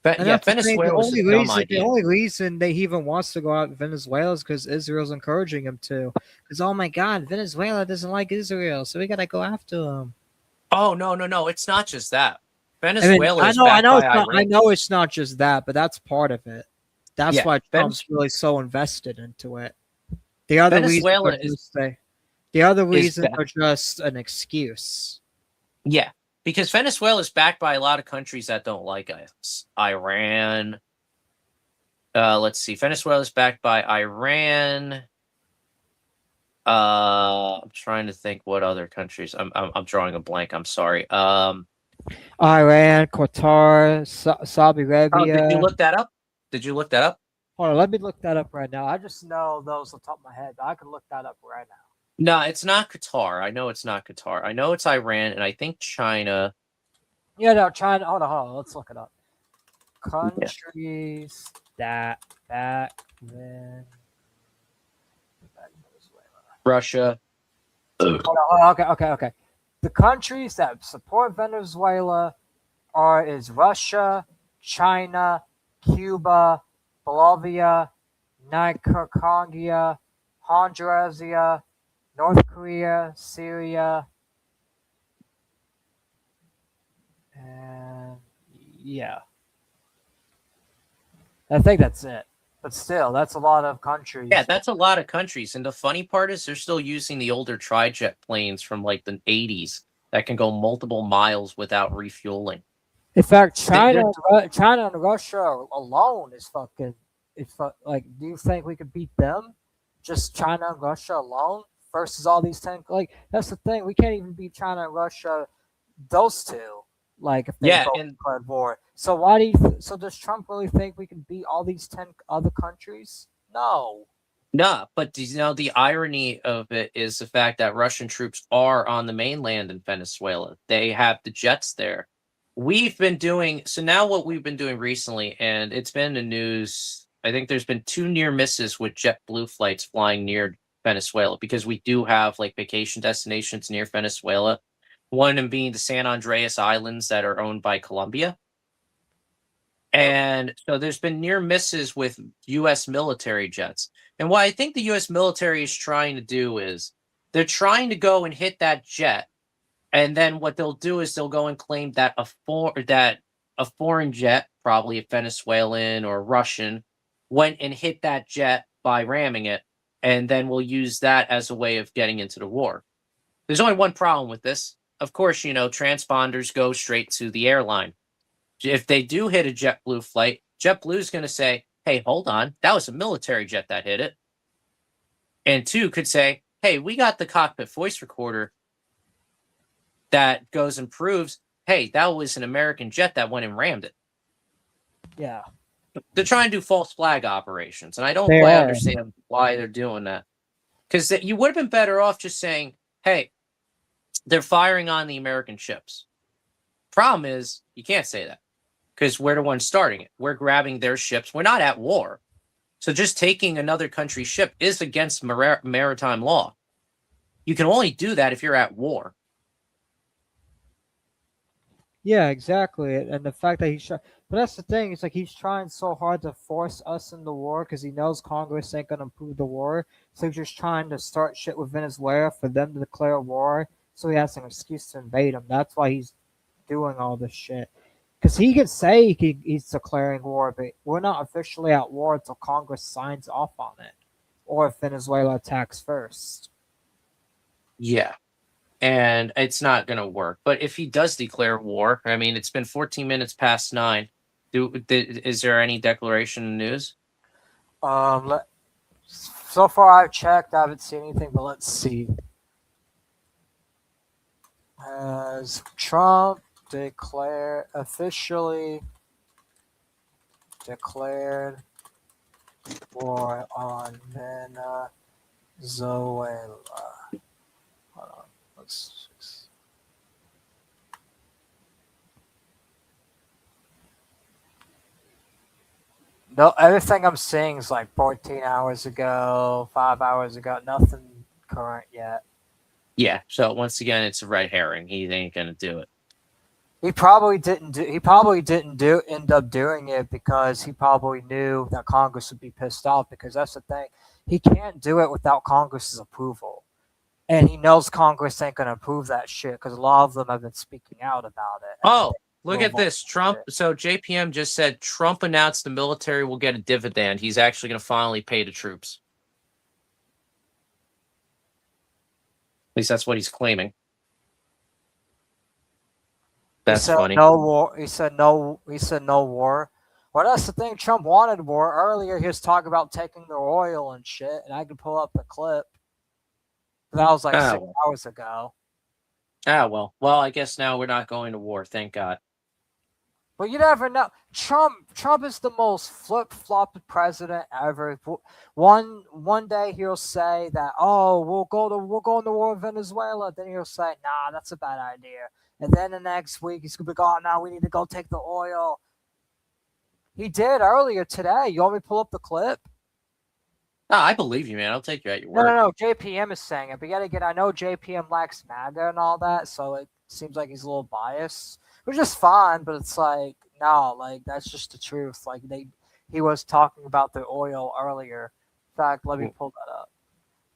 But And yeah, that's the thing, Venezuela is a dumb idea. the only reason that he even wants to go out to Venezuela is because Israel's encouraging him to. Because oh my God, Venezuela doesn't like Israel, so we gotta go after him. Oh no! It's not just that. I mean, Venezuela is backed by Iran. I know it's not just that, but that's part of it. That's Yeah, why Trump's really so invested into it. The other Venezuela reasons the other reasons bad. are just an excuse. Yeah, because Venezuela is backed by a lot of countries that don't like us. Iran. Let's see. Venezuela is backed by Iran. I'm trying to think what other countries. I'm drawing a blank. I'm sorry. Iran, Qatar, Saudi Arabia. Did you look that up? Hold on, let me look that up right now. I just know those on top of my head. I can look that up right now. No, it's not Qatar. I know it's not Qatar. I know it's Iran, and I think China. Yeah, no, China. Hold on. Let's look it up. Countries that back then. Russia. Hold on, okay. The countries that support Venezuela is Russia, China, Cuba, Bolivia, Nicaragua, Honduras, North Korea, Syria, and yeah. I think that's it. But still, that's a lot of countries. Yeah, that's a lot of countries. And the funny part is they're still using the older tri-jet planes from like the 80s that can go multiple miles without refueling. In fact, China and Russia alone is fucking. Like, do you think we could beat them? Just China and Russia alone versus all these 10. Like, that's the thing. We can't even beat China and Russia. Those two. Like, if they both declared war. So why do you? So does Trump really think we can beat all these 10 other countries? No. No, but you know the irony of it is the fact that Russian troops are on the mainland in Venezuela. They have the jets there. We've been doing so now. What we've been doing recently, and it's been in the news. I think there's been 2 near misses with JetBlue flights flying near Venezuela because we do have like vacation destinations near Venezuela. One of them being the San Andreas Islands that are owned by Colombia. And so there's been near misses with U.S. military jets. And what I think the U.S. military is trying to do is they're trying to go and hit that jet. And then what they'll do is they'll go and claim that a foreign jet, probably a Venezuelan or Russian, went and hit that jet by ramming it. And then we'll use that as a way of getting into the war. There's only one problem with this. Of course, you know, transponders go straight to the airline. If they do hit a JetBlue flight, JetBlue is going to say, hey, hold on, that was a military jet that hit it. And 2 could say, hey, we got the cockpit voice recorder that goes and proves, hey, that was an American jet that went and rammed it. Yeah. They're trying to do false flag operations, and I don't quite understand why they're doing that. Because you would have been better off just saying, hey, they're firing on the American ships. Problem is, you can't say that because we're the ones starting it. We're grabbing their ships. We're not at war. So just taking another country's ship is against maritime law. You can only do that if you're at war. Yeah, exactly. And the fact that but that's the thing. It's like he's trying so hard to force us into war because he knows Congress ain't gonna approve the war. So he's just trying to start shit with Venezuela for them to declare war. So he has an excuse to invade them. That's why he's doing all this shit. Because he could say he's declaring war, but we're not officially at war until Congress signs off on it, or if Venezuela attacks first. Yeah. And it's not going to work. But if he does declare war, I mean, it's been 14 minutes past 9. Is there any declaration in the news? So far I've checked. I haven't seen anything, but let's see. Has Trump officially declared war on Venezuela? Hold on. No, everything I'm seeing is like 14 hours ago, 5 hours ago. Nothing current yet. Yeah. So once again, it's a red herring. He ain't gonna do it. He probably didn't do. He probably didn't do end up doing it because he probably knew that Congress would be pissed off. Because that's the thing, he can't do it without Congress's approval, and he knows Congress ain't gonna approve that shit because a lot of them have been speaking out about it. Oh, look will at this. Trump. it. So JPM just said Trump announced the military will get a dividend. He's actually going to finally pay the troops. At least that's what he's claiming. That's he said funny. No war. He said no. He said no war. Well, that's the thing. Trump wanted war earlier. He was talking about taking their oil and shit, and I could pull up the clip. That was like 6 hours ago. Well. Well, I guess now we're not going to war. Thank God. But you never know. Trump is the most flip-flopped president ever. One day he'll say that, oh, we'll go into war with Venezuela. Then he'll say, nah, that's a bad idea. And then the next week he's gonna be going, no, we need to go take the oil. He did earlier today. You want me to pull up the clip? No, I believe you, man. I'll take you at your word. No. JPM is saying it. But yet again, I know JPM likes MAGA and all that, so it seems like he's a little biased, which is fine. But it's like, no, like that's just the truth. Like he was talking about the oil earlier. In fact, let me pull that up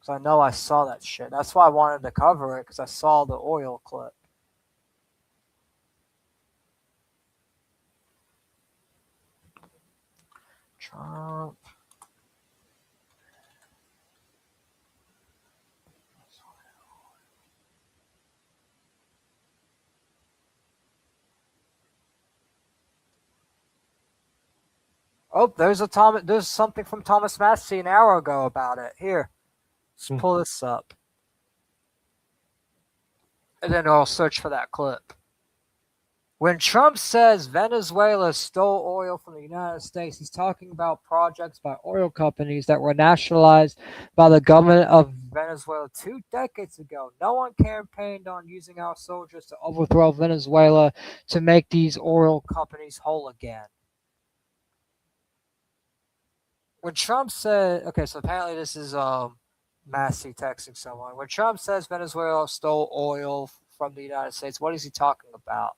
because I know I saw that shit. That's why I wanted to cover it because I saw the oil clip. Trump. Oh, there's something from Thomas Massey an hour ago about it. Here, let's pull this up. And then I'll search for that clip. When Trump says Venezuela stole oil from the United States, he's talking about projects by oil companies that were nationalized by the government of Venezuela 2 decades ago. No one campaigned on using our soldiers to overthrow Venezuela to make these oil companies whole again. When Trump said, okay, so apparently this is Massey texting someone. When Trump says Venezuela stole oil from the United States, what is he talking about?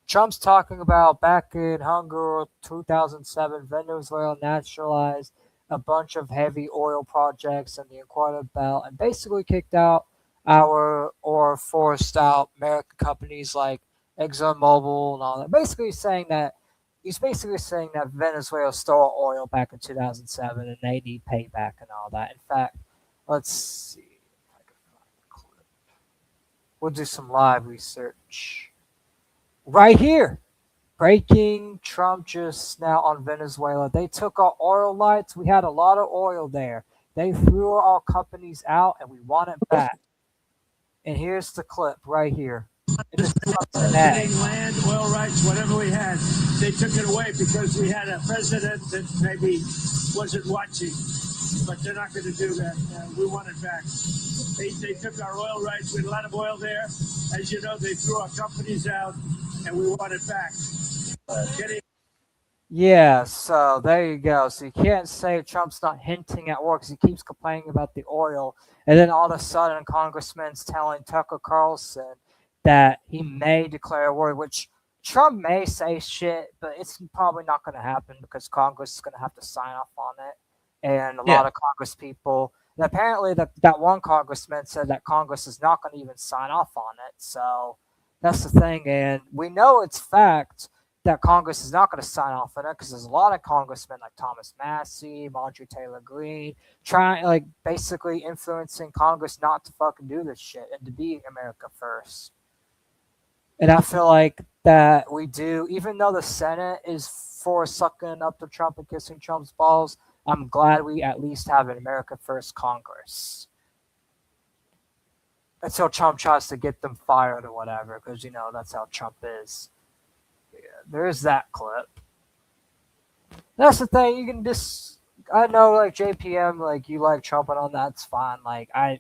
Trump's talking about back in Hungary 2007, Venezuela nationalized a bunch of heavy oil projects in the Equator Belt and basically kicked out or forced out American companies like ExxonMobil and all that. He's basically saying that Venezuela stole oil back in 2007 and they need payback and all that. In fact, let's see if I can find the clip. We'll do some live research. Right here. Breaking Trump just now on Venezuela. They took our oil lights. We had a lot of oil there. They threw our companies out and we want it back. And here's the clip right here. Land, oil rights, whatever we had, they took it away because we had a president that maybe wasn't watching. But they're not going to do that. We want it back. They took our oil rights. We had a lot of oil there. As you know, they threw our companies out, and we want it back. Yeah, so there you go. So you can't say Trump's not hinting at war because he keeps complaining about the oil. And then all of a sudden, Congressman's telling Tucker Carlson that he may declare war, which Trump may say shit, but it's probably not going to happen because Congress is going to have to sign off on it. And a lot of Congress people, and apparently that one congressman said that Congress is not going to even sign off on it. So that's the thing. And we know it's fact that Congress is not going to sign off on it because there's a lot of congressmen like Thomas Massey, Marjorie Taylor Greene, basically influencing Congress not to fucking do this shit and to be America first. And I feel like that we do, even though the Senate is for sucking up to Trump and kissing Trump's balls, I'm glad we at least have an America First Congress. Until Trump tries to get them fired or whatever, because, that's how Trump is. Yeah, there's that clip. That's the thing, you can just, I know, like, JPM, like, you like Trump and all that's fine. Like, I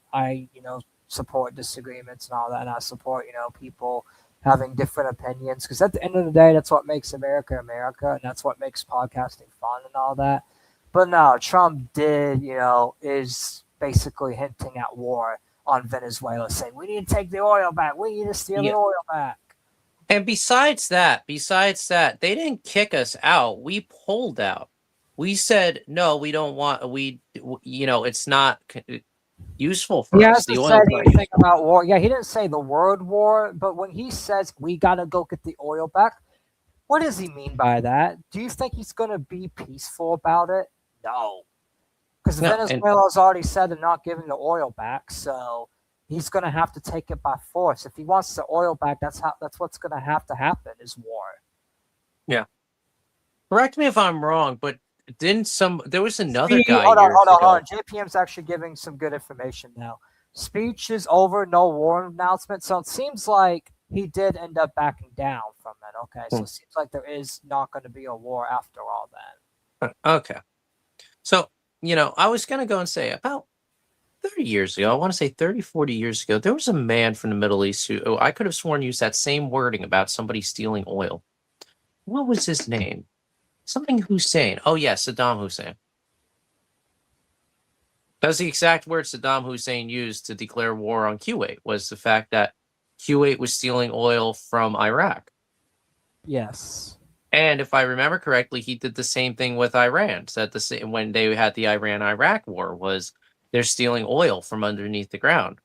support disagreements and all that, and I support, people having different opinions, because at the end of the day, that's what makes America America, and that's what makes podcasting fun and all that. But no, Trump is basically hinting at war. on Venezuela, saying we need to take the oil back. We need to steal the oil back. And besides that, they didn't kick us out. We pulled out. We said no. We don't want. It's not useful for He us. hasn't The said oil's not anything useful. about war. Yeah, he didn't say the word war, but when he says we gotta go get the oil back, what does he mean by that? Do you think he's gonna be peaceful about it? No. Because No, Venezuela has already said they're not giving the oil back, so he's going to have to take it by force. If he wants the oil back, that's what's going to happen is war. yeah. Correct me if I'm wrong, but there was another Speech, guy hold on, years hold on, hold ago. on. JPM's actually giving some good information now. Speech is over, no war announcement. So it seems like he did end up backing down from it. Okay, so it seems like there is not going to be a war after all then. Okay. So, I was going to go and say about 30 years ago, I want to say 30, 40 years ago, there was a man from the Middle East who I could have sworn used that same wording about somebody stealing oil. What was his name? Something Hussein. Oh, yeah, Saddam Hussein. That was the exact word Saddam Hussein used to declare war on Kuwait, was the fact that Kuwait was stealing oil from Iraq. Yes. And if I remember correctly, he did the same thing with Iran. Said the same when they had the Iran-Iraq war, was they're stealing oil from underneath the ground.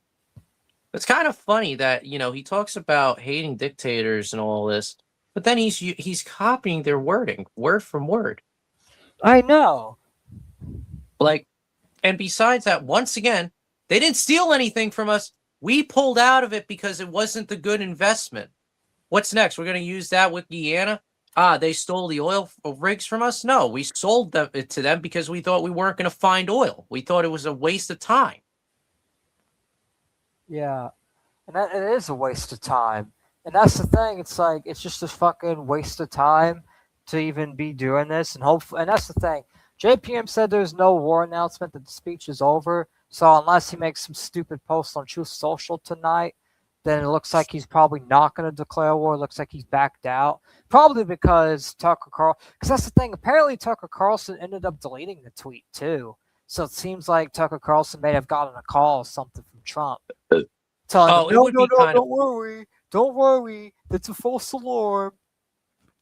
It's kind of funny that he talks about hating dictators and all this, but then he's copying their wording word from word. I know. And besides that, once again, they didn't steal anything from us. We pulled out of it because it wasn't the good investment. What's next? We're going to use that with Guyana. They stole the oil rigs from us? No, we sold it to them because we thought we weren't going to find oil. We thought it was a waste of time. Yeah. And it is a waste of time. And that's the thing. It's like, it's just a fucking waste of time to even be doing this. And that's the thing. JPM said there's no war announcement, that the speech is over. So unless he makes some stupid post on Truth Social tonight, then it looks like he's probably not going to declare war. It looks like he's backed out. Probably because because that's the thing. Apparently Tucker Carlson ended up deleting the tweet too. So it seems like Tucker Carlson may have gotten a call or something from Trump. Telling him, don't worry, that's a false alarm.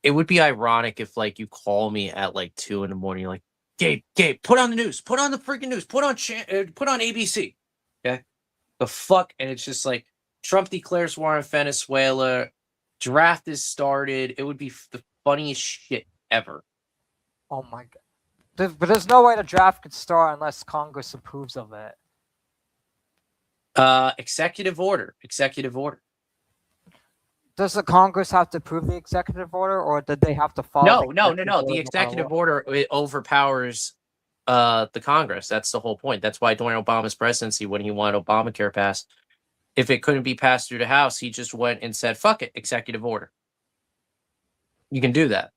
It would be ironic if you call me at 2 in the morning, you're like, Gabe, put on the news, put on the freaking news, put on ABC. Okay. The fuck. And it's just like, Trump declares war on Venezuela. Draft is started. It would be the funniest shit ever. Oh my god! But there's no way the draft could start unless Congress approves of it. Executive order. Does the Congress have to approve the executive order, or did they have to follow? No. The executive order overpowers the Congress. That's the whole point. That's why during Obama's presidency, when he wanted Obamacare passed, if it couldn't be passed through the House, he just went and said, fuck it, executive order. You can do that.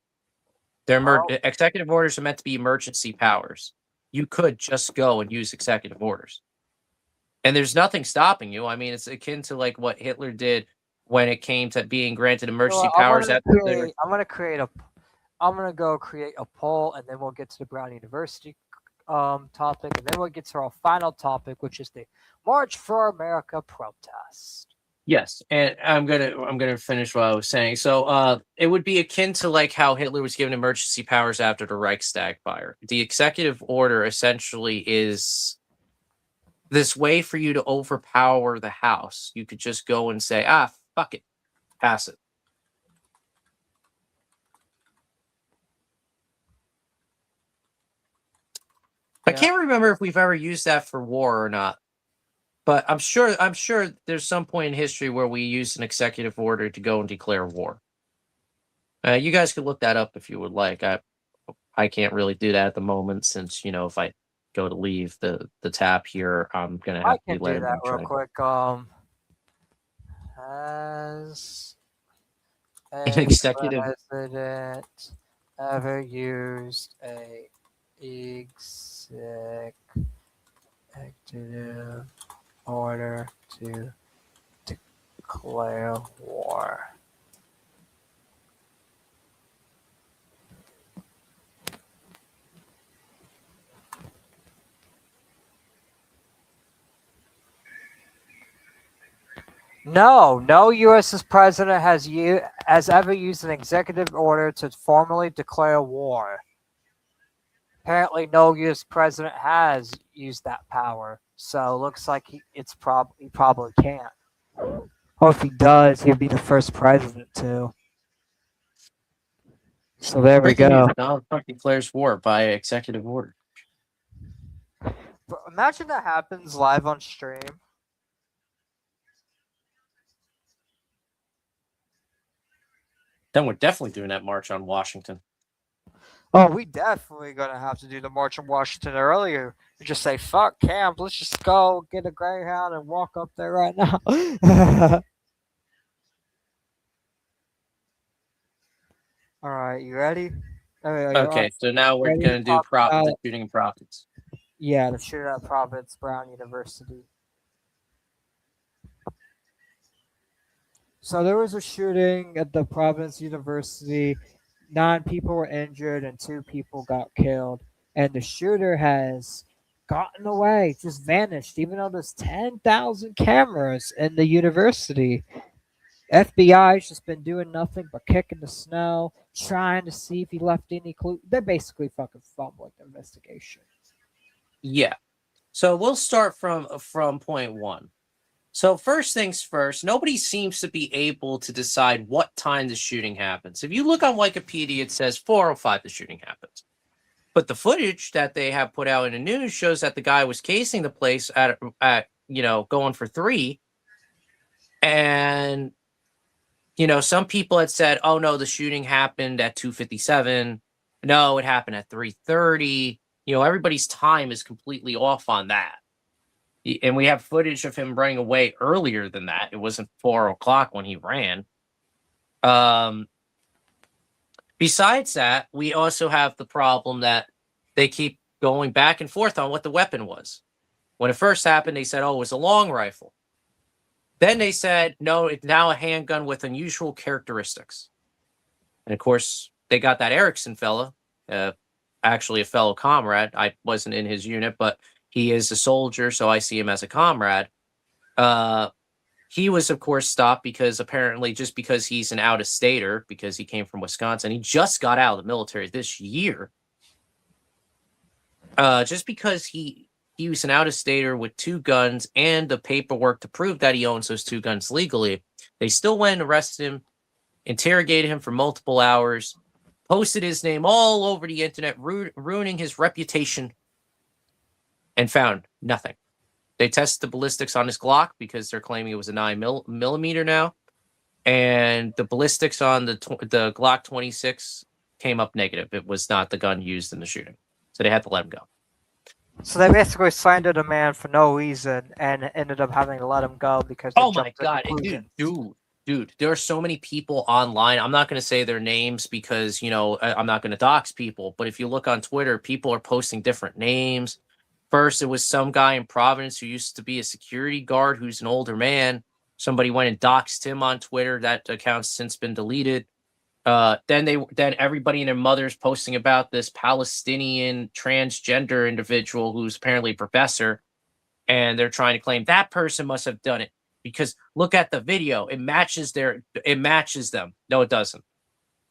Executive orders are meant to be emergency powers. You could just go and use executive orders. And there's nothing stopping you. I mean, it's akin to what Hitler did when it came to being granted emergency powers. I'm gonna go create a poll, and then we'll get to the Brown University topic, and then we'll get to our final topic, which is the March for America protest. Yes, and I'm gonna finish what I was saying. So, it would be akin to how Hitler was given emergency powers after the Reichstag fire. The executive order essentially is this way for you to overpower the House. You could just go and say, fuck it, pass it. I can't remember if we've ever used that for war or not, but I'm sure there's some point in history where we used an executive order to go and declare war. You guys could look that up if you would like. I can't really do that at the moment since if I go to leave the tap here, I'm gonna have to be do that real quick. Has an executive president ever used a executive order to declare war? No U.S. president has ever used an executive order to formally declare war. Apparently, no U.S. president has used that power, so looks like he probably can't. Or if he does, he'd be the first president to. So there we Breaking news: go. Donald Trump declares war by executive order. But imagine that happens live on stream. Then we're definitely doing that march on Washington. Oh, we definitely gonna have to do the March on Washington earlier. And just say, fuck camp, let's just go get a Greyhound and walk up there right now. Alright, you ready? Okay, so now we're ready going to to do talk about the shooting of Providence. Yeah, the shooter at Providence Brown University. So there was a shooting at the Providence University. 9 people were injured and 2 people got killed. And the shooter has gotten away, just vanished, even though there's 10,000 cameras in the university. FBI's just been doing nothing but kicking the snow, trying to see if he left any clue. They're basically fucking fumbling the investigation. Yeah. So we'll start from point 1. So first things first, nobody seems to be able to decide what time the shooting happens. If you look on Wikipedia, it says 4:05 the shooting happens. But the footage that they have put out in the news shows that the guy was casing the place at going for 3. And some people had said, "Oh no, the shooting happened at 2:57. No, it happened at 3:30." Everybody's time is completely off on that. And we have footage of him running away earlier than that. It wasn't 4:00 when he ran. Besides that, we also have the problem that they keep going back and forth on what the weapon was. When it first happened, they said, "Oh, it was a long rifle." Then they said, "No, it's now a handgun with unusual characteristics." And of course, they got that Erickson fella, actually a fellow comrade. I wasn't in his unit, but he is a soldier, so I see him as a comrade. He was, of course, stopped because apparently just because he's an out-of-stater, because he came from Wisconsin, he just got out of the military this year. Just because he was an out-of-stater with 2 guns and the paperwork to prove that he owns those 2 guns legally, they still went and arrested him, interrogated him for multiple hours, posted his name all over the internet, ruining his reputation, and found nothing. They tested the ballistics on his Glock because they're claiming it was a 9mm now, and the ballistics on the Glock 26 came up negative. It was not the gun used in the shooting, so they had to let him go. So they basically slandered a man for no reason and ended up having to let him go because they Oh my jumped to god, conclusions. dude, there are so many people online. I'm not going to say their names because I'm not going to dox people. But if you look on Twitter, people are posting different names. First, it was some guy in Providence who used to be a security guard who's an older man. Somebody went and doxed him on Twitter. That account's since been deleted. Then everybody and their mother's posting about this Palestinian transgender individual who's apparently a professor, and they're trying to claim that person must have done it because look at the video. It matches them. No, it doesn't.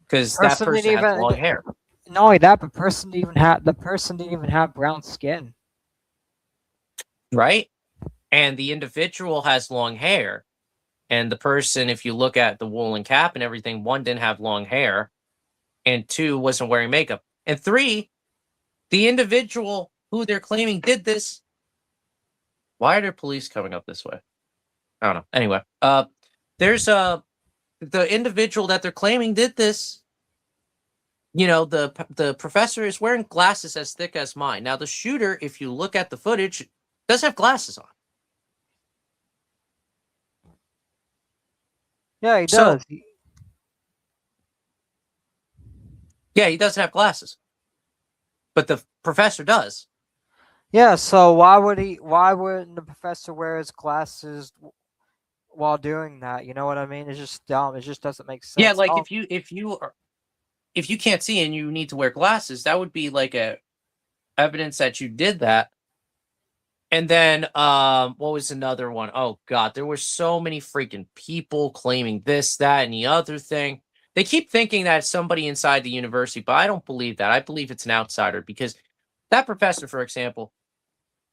Because that person has long hair. Not only that, but the person didn't even have brown skin. Right? And the individual has long hair. And the person, if you look at the woolen cap and everything, 1 didn't have long hair, and 2 wasn't wearing makeup. And 3, the individual who they're claiming did this. Why are there police coming up this way? I don't know. Anyway, there's the individual that they're claiming did this. The professor is wearing glasses as thick as mine. Now, the shooter, if you look at the footage, does have glasses on. Yeah, he does. Yeah, he doesn't have glasses. But the professor does. Yeah, so why wouldn't the professor wear his glasses while doing that? You know what I mean? It's just dumb. It just doesn't make sense. Yeah, like if you can't see and you need to wear glasses, that would be like a evidence that you did that. And then what was another one? Oh god, there were so many freaking people claiming this, that, and the other thing. They keep thinking that it's somebody inside the university, but I don't believe that. I believe it's an outsider because that professor, for example,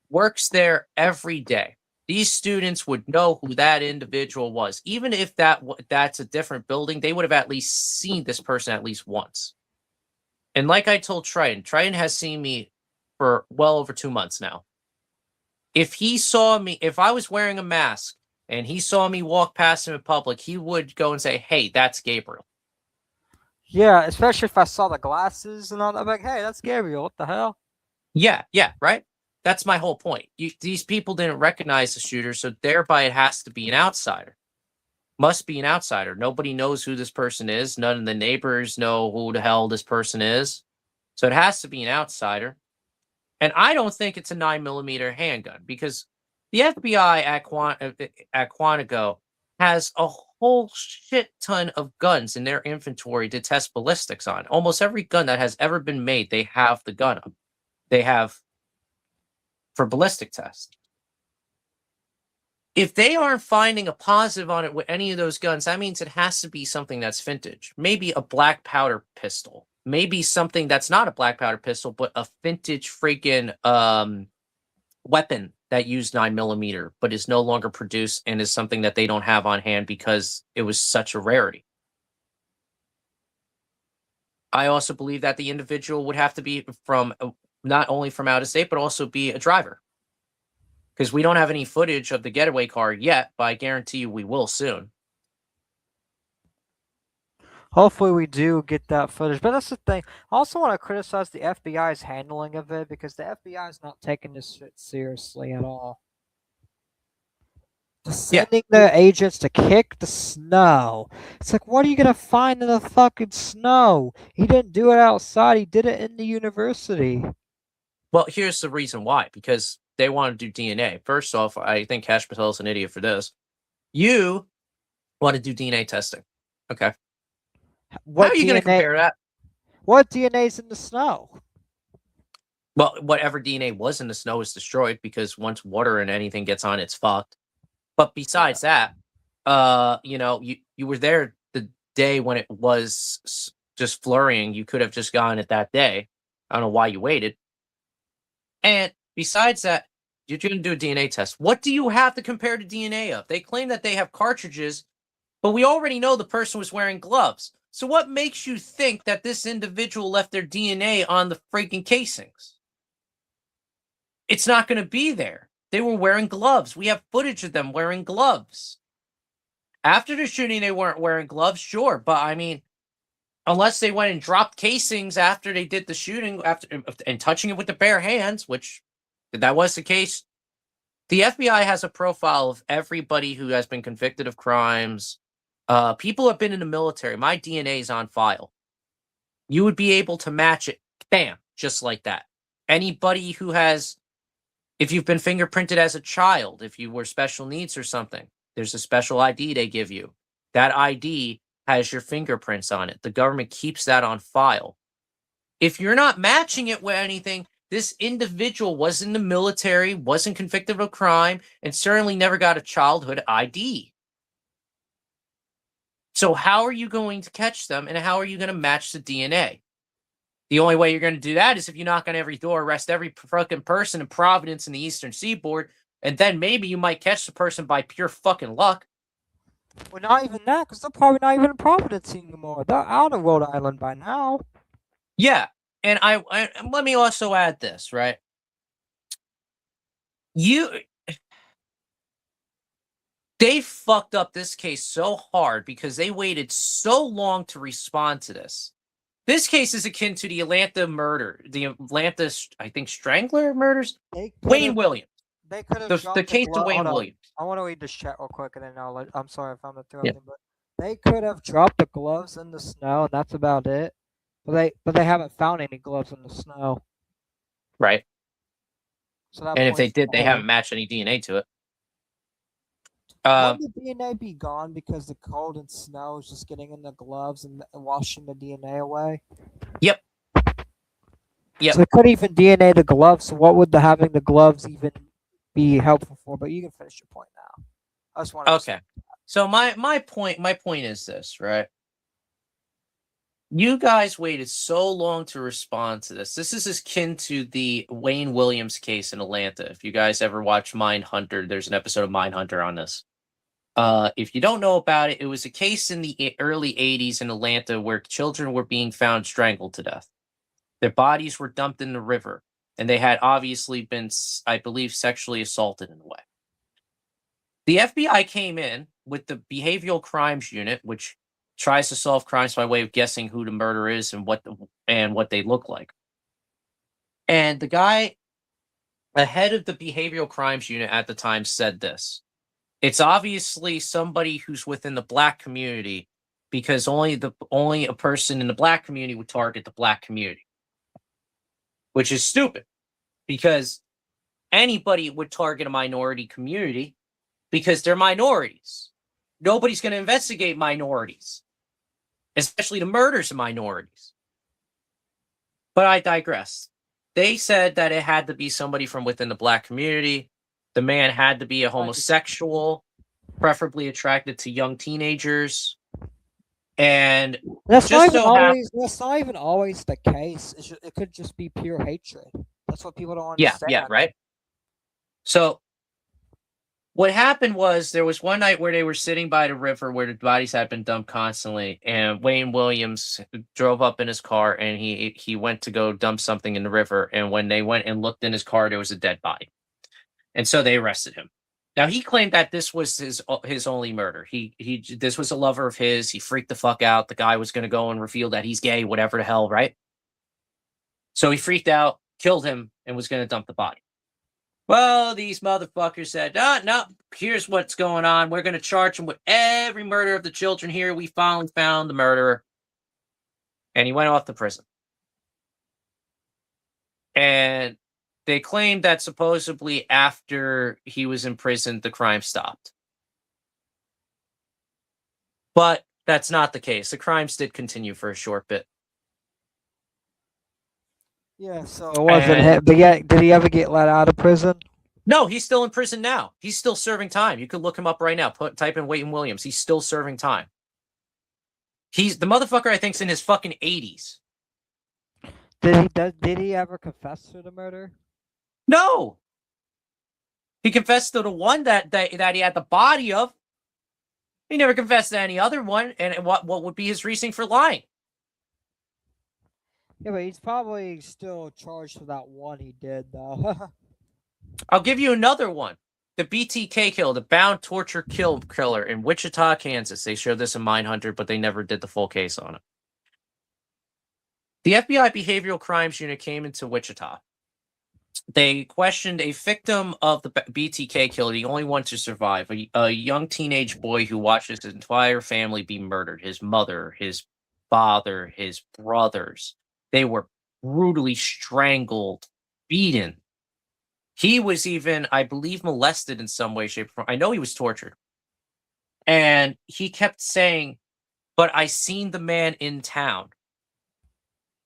works there every day. These students would know who that individual was. Even if that's a different building, they would have at least seen this person at least once. And like I told Triton has seen me for well over 2 months now. If he saw me, if I was wearing a mask and he saw me walk past him in public, he would go and say, "Hey, that's Gabriel." Yeah, especially if I saw the glasses and all that. I'm like, hey, that's Gabriel. What the hell? Yeah, right? That's my whole point. These people didn't recognize the shooter, so thereby it has to be an outsider. Must be an outsider. Nobody knows who this person is. None of the neighbors know who the hell this person is. So it has to be an outsider. And I don't think it's a 9mm handgun because the FBI at Quantico has a whole shit ton of guns in their inventory to test ballistics on. Almost every gun that has ever been made, they have the gun on. They have for ballistic tests. If they aren't finding a positive on it with any of those guns, that means it has to be something that's vintage. Maybe a black powder pistol. Maybe something that's not a black powder pistol, but a vintage freaking weapon that used 9mm, but is no longer produced and is something that they don't have on hand because it was such a rarity. I also believe that the individual would have to be from not only from out of state, but also be a driver. Because we don't have any footage of the getaway car yet, but I guarantee you we will soon. Hopefully we do get that footage. But that's the thing. I also want to criticize the FBI's handling of it because the FBI is not taking this shit seriously at all. Just sending their agents to kick the snow. It's like, what are you going to find in the fucking snow? He didn't do it outside. He did it in the university. Well, here's the reason why. Because they want to do DNA. First off, I think Cash Patel is an idiot for this. You want to do DNA testing. Okay. How are you going to compare that? What DNA's in the snow? Well, whatever DNA was in the snow is destroyed because once water and anything gets on, it's fucked. But besides that, you were there the day when it was just flurrying. You could have just gone it that day. I don't know why you waited. And besides that, you're going to do a DNA test. What do you have to compare to DNA of? They claim that they have cartridges, but we already know the person was wearing gloves. So what makes you think that this individual left their DNA on the freaking casings? It's not going to be there. They were wearing gloves. We have footage of them wearing gloves. After the shooting, they weren't wearing gloves, sure. But, I mean, unless they went and dropped casings after they did the shooting and touching it with their bare hands, which that was the case. The FBI has a profile of everybody who has been convicted of crimes. People have been in the military. My DNA is on file. You would be able to match it. Bam. Just like that. Anybody who has, if you've been fingerprinted as a child, if you were special needs or something, there's a special ID they give you. That ID has your fingerprints on it. The government keeps that on file. If you're not matching it with anything, this individual was in the military, wasn't convicted of a crime, and certainly never got a childhood ID. So how are you going to catch them, and how are you going to match the DNA? The only way you're going to do that is if you knock on every door, arrest every fucking person in Providence and the Eastern Seaboard, and then maybe you might catch the person by pure fucking luck. Well, not even that, because they're probably not even in Providence anymore. They're out of Rhode Island by now. Yeah, and I let me also add this, right? They fucked up this case so hard because they waited so long to respond to this. This case is akin to the Atlanta murder, the Atlanta, I think, Strangler murders. Wayne Williams. They could have The case of Wayne Williams. I want to read this chat real quick, and then I'm sorry if I'm interrupting, but they could have dropped the gloves in the snow, and that's about it. But they haven't found any gloves in the snow. Right. So and if they did, they haven't matched any DNA to it. Wouldn't the DNA be gone because the cold and snow is just getting in the gloves and washing the DNA away? Yep. So they couldn't even DNA the gloves. So what would having the gloves even be helpful for. But you can finish your point now. I just want to. Okay. So my point is this, right? You guys waited so long to respond to this. This is akin to the Wayne Williams case in Atlanta. If you guys ever watch Mindhunter, there's an episode of Mindhunter on this. If you don't know about it, it was a case in the early 80s in Atlanta where children were being found strangled to death. Their bodies were dumped in the river, and they had obviously been, I believe, sexually assaulted in a way. The FBI came in with the Behavioral Crimes Unit, which tries to solve crimes by way of guessing who the murderer is and what they look like. And the guy ahead of the Behavioral Crimes Unit at the time said this: it's obviously somebody who's within the black community, because only a person in the black community would target the black community, which is stupid, because anybody would target a minority community because they're minorities. Nobody's going to investigate minorities, especially the murders of minorities. But I digress. They said that it had to be somebody from within the black community. The man had to be a homosexual, preferably attracted to young teenagers. And That's just not even so hap- always. That's not even always the case. It could just be pure hatred. That's what people don't understand. yeah, right. So what happened was there was one night where they were sitting by the river where the bodies had been dumped constantly, and Wayne Williams drove up in his car and he went to go dump something in the river. And when they went and looked in his car, there was a dead body. And so they arrested him. Now he claimed that this was his only murder. This was a lover of his. He freaked the fuck out. The guy was going to go and reveal that he's gay, whatever the hell, right? So he freaked out, killed him, and was going to dump the body. Well, these motherfuckers said, no, here's what's going on. We're going to charge him with every murder of the children here. We finally found the murderer. And he went off to prison. And they claimed that supposedly after he was in prison, the crime stopped. But that's not the case. The crimes did continue for a short bit. Yeah, so it wasn't him. But yeah, did he ever get let out of prison? No, he's still in prison now. He's still serving time. You can look him up right now. Type in Wayne Williams. He's still serving time. He's the motherfucker, I think, is in his fucking 80s. Did he ever confess to the murder? No. He confessed to the one that he had the body of. He never confessed to any other one. And what would be his reasoning for lying? Yeah, but he's probably still charged for that one he did, though. I'll give you another one. The BTK killer, the bound torture killer in Wichita, Kansas. They showed this in Mindhunter, but they never did the full case on it. The FBI Behavioral Crimes Unit came into Wichita. They questioned a victim of the BTK killer, the only one to survive, a young teenage boy who watched his entire family be murdered. His mother, his father, his brothers. They were brutally strangled, beaten. He was even, I believe, molested in some way, shape, or form. I know he was tortured. And he kept saying, but I seen the man in town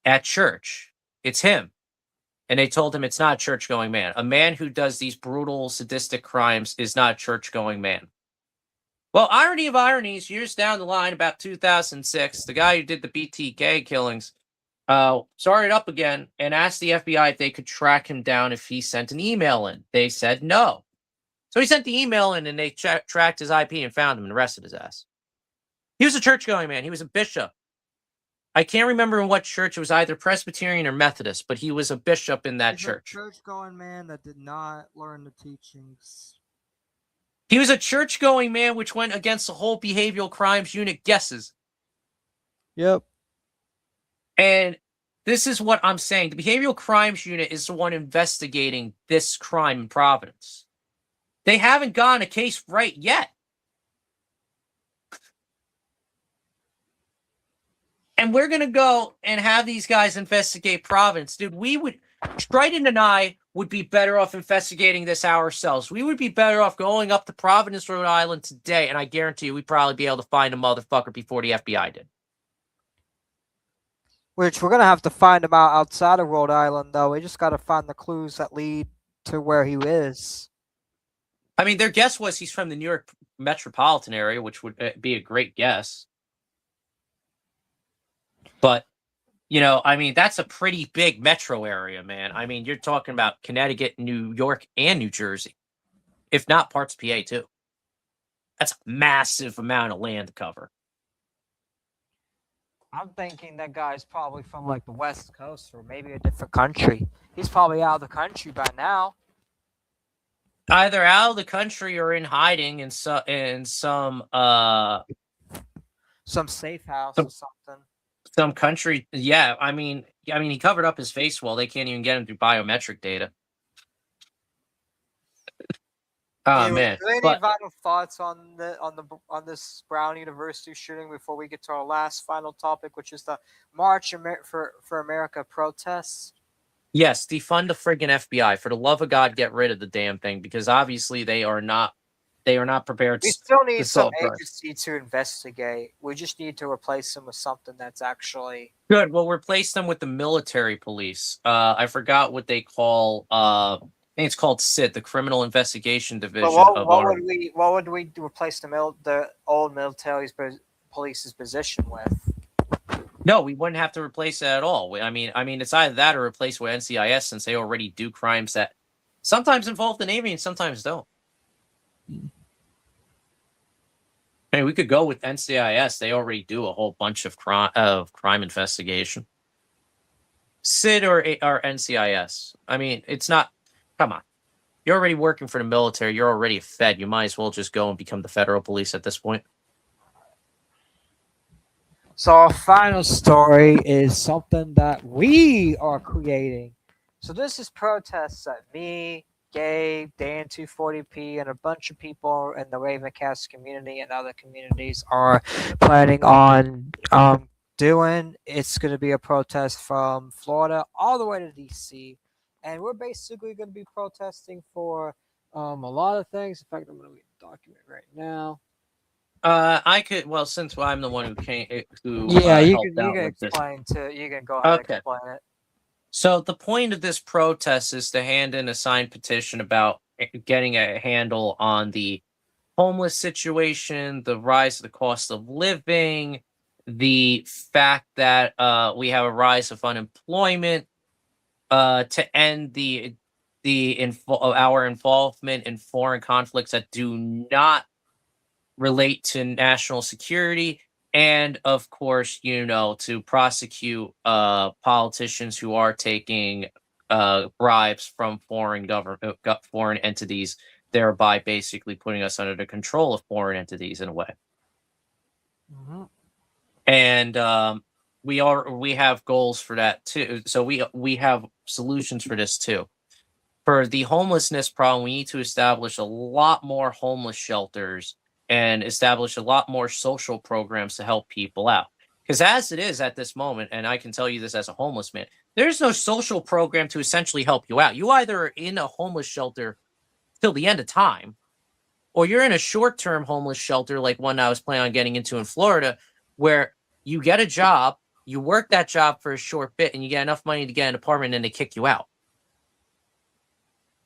at church. It's him. And they told him it's not a church-going man. A man who does these brutal, sadistic crimes is not a church-going man. Well, irony of ironies, years down the line, about 2006, the guy who did the BTK killings started up again and asked the FBI if they could track him down if he sent an email in. They said no. So he sent the email in, and they tracked his IP and found him and arrested his ass. He was a church-going man. He was a bishop. I can't remember in what church. It was either Presbyterian or Methodist, but he was a bishop in that church. A church-going man that did not learn the teachings. He was a church-going man, which went against the whole Behavioral Crimes Unit guesses. Yep. And this is what I'm saying. The Behavioral Crimes Unit is the one investigating this crime in Providence. They haven't gotten a case right yet. And we're going to go and have these guys investigate Providence. Dude, Triton and I would be better off investigating this ourselves. We would be better off going up to Providence, Rhode Island today, and I guarantee you we'd probably be able to find a motherfucker before the FBI did. Which we're going to have to find him out outside of Rhode Island, though. We just got to find the clues that lead to where he is. I mean, their guess was he's from the New York metropolitan area, which would be a great guess. But, I mean, that's a pretty big metro area, man. I mean, you're talking about Connecticut, New York, and New Jersey, if not parts of PA, too. That's a massive amount of land to cover. I'm thinking that guy's probably from like the West Coast or maybe a different country. He's probably out of the country by now. Either out of the country or in hiding in some safe house or something. Some country. Yeah, I mean, he covered up his face well. They can't even get him through biometric data. Oh Anyway, man! do you have any final thoughts on this Brown University shooting before we get to our last final topic, which is the March for America protests? Yes, defund the friggin' FBI. For the love of God, get rid of the damn thing, because obviously they are not prepared. We still need some agency to investigate. We just need to replace them with something that's actually good. We'll replace them with the military police. I forgot what they call. I think it's called CID, the Criminal Investigation Division. But what would we replace the old military police's position with? No, we wouldn't have to replace it at all. I mean, it's either that or replace with NCIS, since they already do crimes that sometimes involve the Navy and sometimes don't. I mean, we could go with NCIS. They already do a whole bunch of crime investigation. CID or NCIS. I mean, it's not. Come on, you're already working for the military. You're already a Fed. You might as well just go and become the federal police at this point. So our final story is something that we are creating. So this is protests that me, Gabe, Dan240p, and a bunch of people in the Ravencast community and other communities are planning on doing. It's going to be a protest from Florida all the way to DC. And we're basically going to be protesting for a lot of things. In fact, I'm going to read the document right now. I could. Well, since I'm the one who came, you can explain you can go ahead and explain it. So the point of this protest is to hand in a signed petition about getting a handle on the homeless situation, the rise of the cost of living, the fact that we have a rise of unemployment, to end our involvement in foreign conflicts that do not relate to national security, and of course, to prosecute politicians who are taking bribes from foreign entities, thereby basically putting us under the control of foreign entities in a way. Mm-hmm. And we have goals for that too. So we have solutions for this too. For the homelessness problem, we need to establish a lot more homeless shelters and establish a lot more social programs to help people out. Because as it is at this moment, and I can tell you this as a homeless man, there's no social program to essentially help you out. You either are in a homeless shelter till the end of time, or you're in a short-term homeless shelter like one I was planning on getting into in Florida, where you get a job, you work that job for a short bit, and you get enough money to get an apartment, and they kick you out.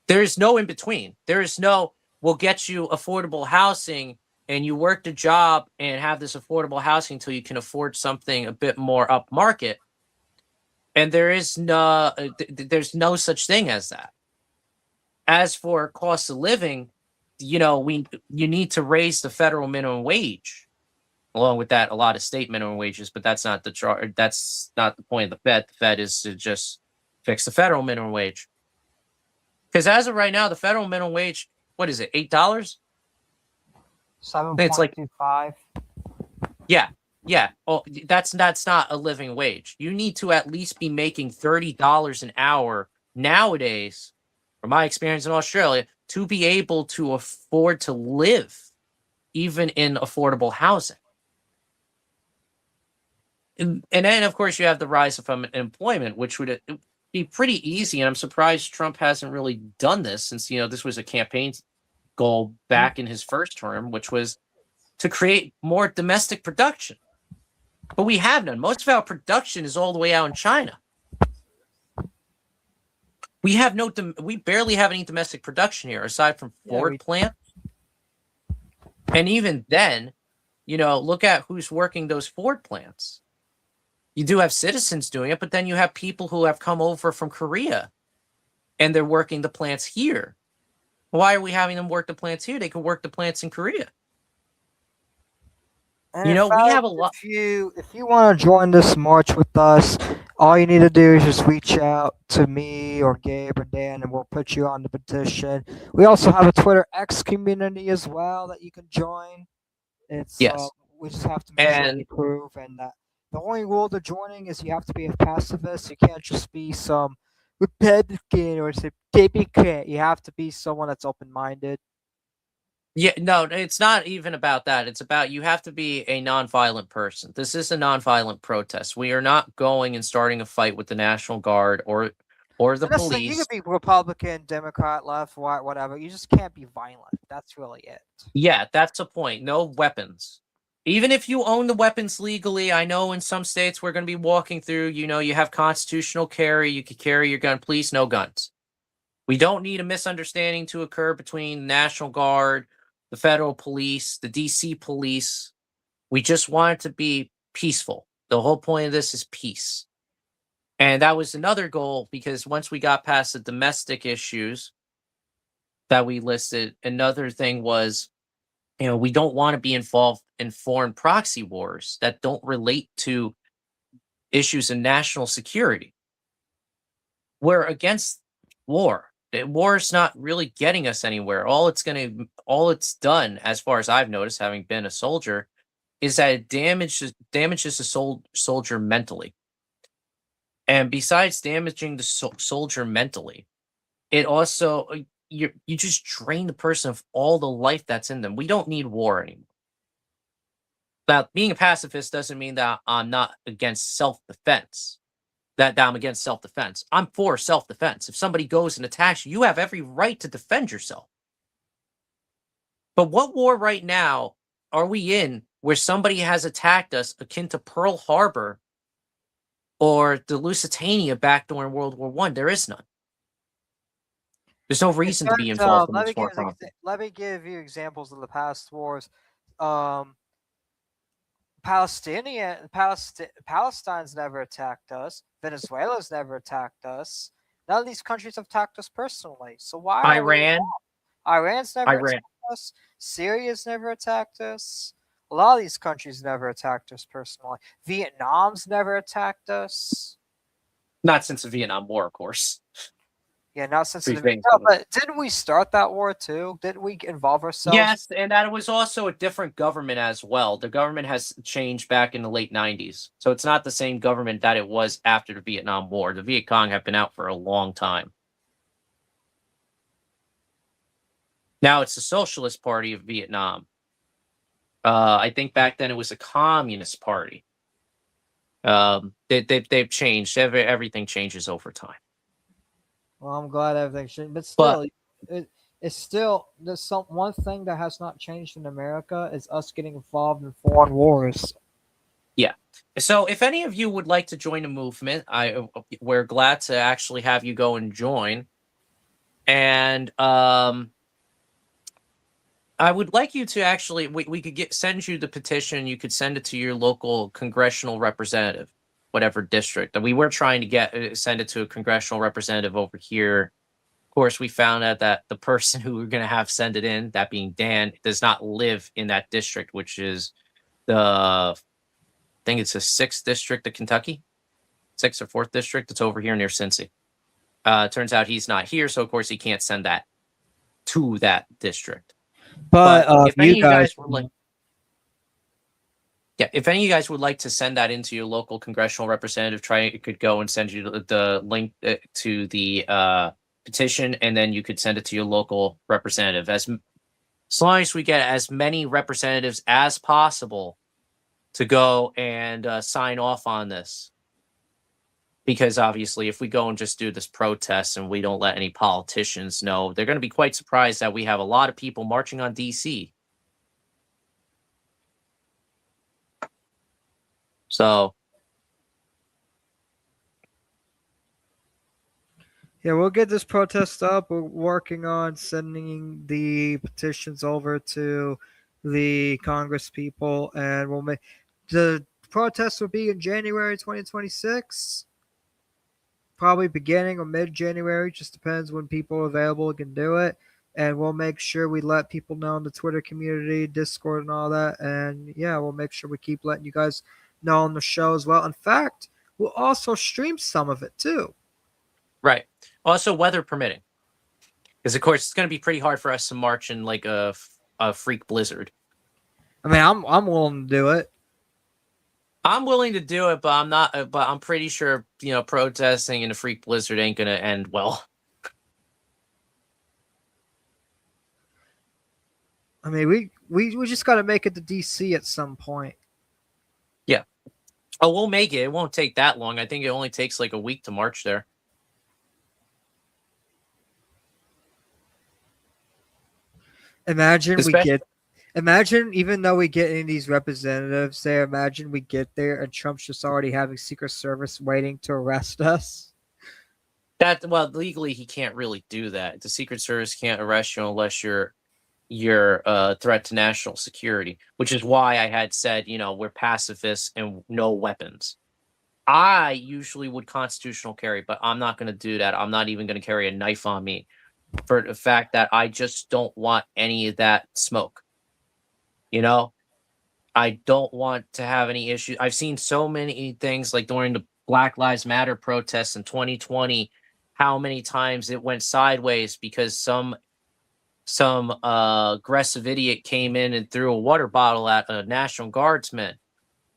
There is no in between. There is no, we'll get you affordable housing, and you work the job and have this affordable housing until you can afford something a bit more upmarket. And there's no such thing as that. As for cost of living, you need to raise the federal minimum wage. Along with that, a lot of state minimum wages, but that's not the that's not the point of the Fed. The Fed is to just fix the federal minimum wage. Because as of right now, the federal minimum wage, what is it, $8? 7.25. Yeah. Oh, that's not a living wage. You need to at least be making $30 an hour nowadays, from my experience in Australia, to be able to afford to live, even in affordable housing. And then, of course, you have the rise of unemployment, which would be pretty easy. And I'm surprised Trump hasn't really done this, since this was a campaign goal back in his first term, which was to create more domestic production. But we have none. Most of our production is all the way out in China. We barely have any domestic production here, aside from Ford plants. And even then, look at who's working those Ford plants. You do have citizens doing it, but then you have people who have come over from Korea and they're working the plants here. Why are we having them work the plants here? They could work the plants in Korea. And We have a lot. If you want to join this march with us, all you need to do is just reach out to me or Gabe or Dan, and we'll put you on the petition. We also have a Twitter X community as well that you can join. It's Yes. we just have to make sure And we prove, and the only rule to joining is you have to be a pacifist. You can't just be some Republican or some Democrat. You have to be someone that's open-minded. yeah, no, it's not even about that. It's about you have to be a nonviolent person. This is a nonviolent protest. We are not going and starting a fight with the National Guard or the And that's the thing, you police. could be Republican, Democrat, left, right, whatever. You just can't be violent. That's really it. Yeah, that's the point. No weapons. Even if you own the weapons legally, I know in some states we're going to be walking through, you have constitutional carry, you could carry your gun. Please, no guns. We don't need a misunderstanding to occur between the National Guard, the federal police, the DC police. We just want it to be peaceful. The whole point of this is peace. And that was another goal, because once we got past the domestic issues that we listed, another thing was, we don't want to be involved in foreign proxy wars that don't relate to issues in national security. We're against war. War is not really getting us anywhere. All it's done, as far as I've noticed, having been a soldier, is that it damages the soldier mentally. And besides damaging the soldier mentally, it also you just drain the person of all the life that's in them. We don't need war anymore. Now, being a pacifist doesn't mean that I'm not against self-defense. That I'm against self-defense. I'm for self-defense. If somebody goes and attacks you, you have every right to defend yourself. But what war right now are we in where somebody has attacked us akin to Pearl Harbor or the Lusitania back during World War I? There is none. There's no reason to be involved in this war. Let me give you examples of the past wars. Palestine's never attacked us. Venezuela's never attacked us. None of these countries have attacked us personally. So why are we Iran. involved? Iran's never attacked us. Syria's never attacked us. A lot of these countries never attacked us personally. Vietnam's never attacked us. Not since the Vietnam War, of course. Yeah, not since the Vietnam. But didn't we start that war too? Didn't we involve ourselves? Yes, and that was also a different government as well. The government has changed back in the late 90s. So it's not the same government that it was after the Vietnam War. The Viet Cong have been out for a long time. Now it's the Socialist Party of Vietnam. I think back then it was a Communist Party. They've changed. Everything changes over time. Well, I'm glad everything changed, but still, it's still there's one thing that has not changed in America is us getting involved in foreign wars. Yeah. So if any of you would like to join a movement, we're glad to actually have you go and join. And I would like you to actually, we could send you the petition. You could send it to your local congressional representative, whatever district. And we were trying to send it to a congressional representative over here. Of course, we found out that the person who we're going to have send it in, that being Dan, does not live in that district, which is I think it's the 6th district of Kentucky, 6th or 4th district. It's over here near Cincy. Turns out he's not here, so of course he can't send that to that district. But if any of you guys would like, if any of you guys would like to send that into your local congressional representative, could go and send you the link to the petition, and then you could send it to your local representative. As long as we get as many representatives as possible to go and sign off on this. Because obviously, if we go and just do this protest and we don't let any politicians know, they're going to be quite surprised that we have a lot of people marching on DC. So, yeah, we'll get this protest up. We're working on sending the petitions over to the Congress people, and we'll make the protests will be in January 2026. Probably beginning or mid-January, just depends when people are available and can do it. And we'll make sure we let people know in the Twitter community, Discord, and all that. And yeah, we'll make sure we keep letting you guys know on the show as well. In fact, we'll also stream some of it too. Right. Also, weather permitting, because of course it's going to be pretty hard for us to march in like a freak blizzard. I mean, I'm willing to do it. I'm willing to do it, but I'm not. But I'm pretty sure protesting in a freak blizzard ain't going to end well. I mean, we just got to make it to DC at some point. Yeah. Oh, we'll make it. It won't take that long. I think it only takes like a week to march there. Imagine even though we get any of these representatives there, imagine we get there and Trump's just already having Secret Service waiting to arrest us. Well, legally he can't really do that. The Secret Service can't arrest you unless you're a threat to national security, which is why I had said, we're pacifists and no weapons. I usually would constitutional carry, but I'm not going to do that. I'm not even going to carry a knife on me for the fact that I just don't want any of that smoke. I don't want to have any issues. I've seen so many things like during the Black Lives Matter protests in 2020, how many times it went sideways because some aggressive idiot came in and threw a water bottle at a National Guardsman.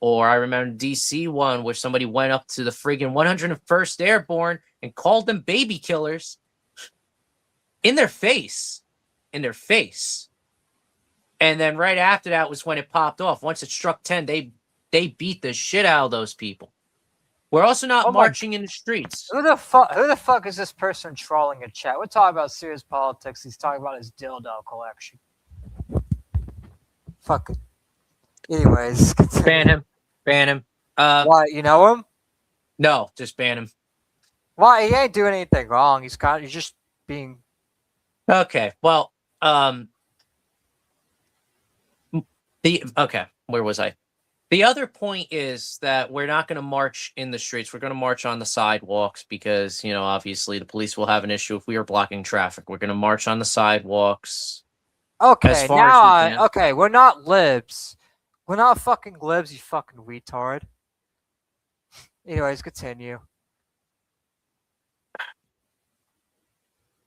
Or I remember DC one where somebody went up to the friggin' 101st Airborne and called them baby killers in their face. And then right after that was when it popped off. Once it struck 10, they beat the shit out of those people. We're also not marching in the streets. Who the fuck is this person trolling in chat? We're talking about serious politics. He's talking about his dildo collection. Fuck it. Anyways, continue. Ban him. Why, you know him? No, just ban him. Why? He ain't doing anything wrong. He's just being. Okay. Well, where was I? The other point is that we're not going to march in the streets. We're going to march on the sidewalks because, obviously the police will have an issue if we are blocking traffic. We're going to march on the sidewalks. Okay, okay, we're not libs. We're not fucking libs, you fucking retard. Anyways, continue.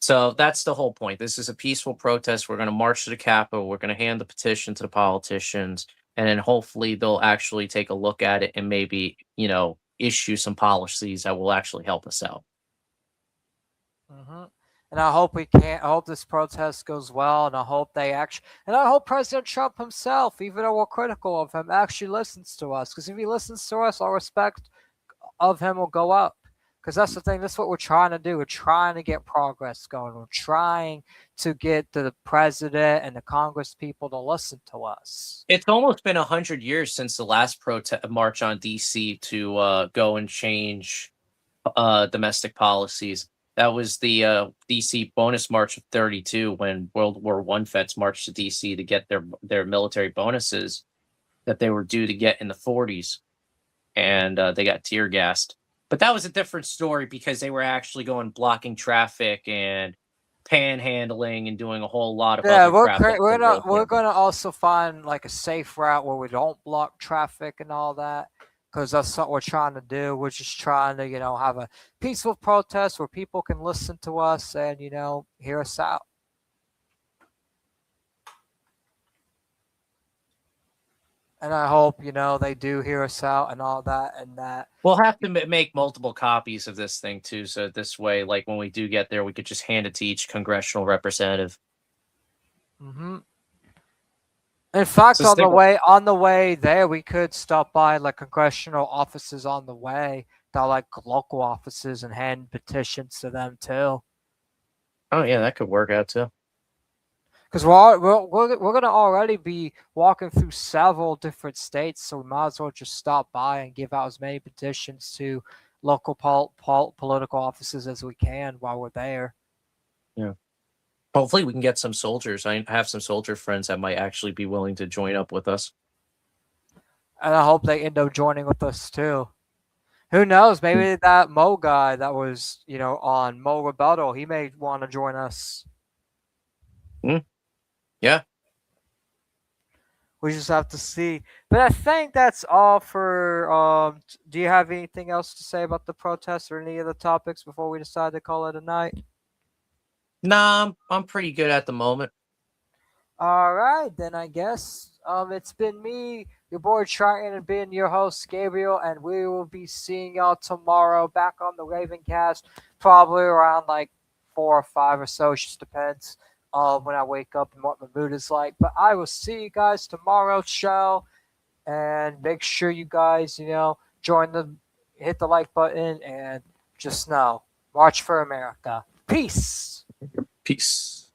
So that's the whole point. This is a peaceful protest. We're going to march to the Capitol. We're going to hand the petition to the politicians. And then hopefully they'll actually take a look at it and maybe, issue some policies that will actually help us out. Mm-hmm. And I hope this protest goes well, and I hope and I hope President Trump himself, even though we're critical of him, actually listens to us. Because if he listens to us, our respect of him will go up. Because that's the thing. That's what we're trying to do. We're trying to get progress going. We're trying to get the president and the Congress people to listen to us. It's almost been 100 years since the last march on DC to go and change domestic policies. That was the DC bonus march of 32 when World War I vets marched to DC to get their military bonuses that they were due to get in the 40s. And they got tear gassed. But that was a different story because they were actually blocking traffic and panhandling and doing a whole lot of other crap. We're gonna also find like a safe route where we don't block traffic and all that, because that's what we're trying to do. We're just trying to have a peaceful protest where people can listen to us and hear us out. And I hope, they do hear us out and all that and that. We'll have to make multiple copies of this thing, too. So this way, like, when we do get there, we could just hand it to each congressional representative. Mm-hmm. In fact, on the way there, we could stop by, like, congressional offices on the way. They're, like, local offices and hand petitions to them, too. Oh, yeah, that could work out, too. Because we're going to already be walking through several different states, so we might as well just stop by and give out as many petitions to local political offices as we can while we're there. Yeah. Hopefully, we can get some soldiers. I have some soldier friends that might actually be willing to join up with us. And I hope they end up joining with us too. Who knows? Maybe that Mo guy that was, on Mo Rebuttal, he may want to join us. Yeah. We just have to see. But I think that's all for. Do you have anything else to say about the protests or any of the topics before we decide to call it a night? Nah, I'm pretty good at the moment. All right, then I guess it's been me, your boy Triton, and being your host Gabriel, and we will be seeing y'all tomorrow back on the Ravencast, probably around like 4 or 5 or so. It just depends when I wake up and what the mood is like. But I will see you guys tomorrow's show, and make sure you guys, hit the like button, and just know, March for America. Peace. Peace.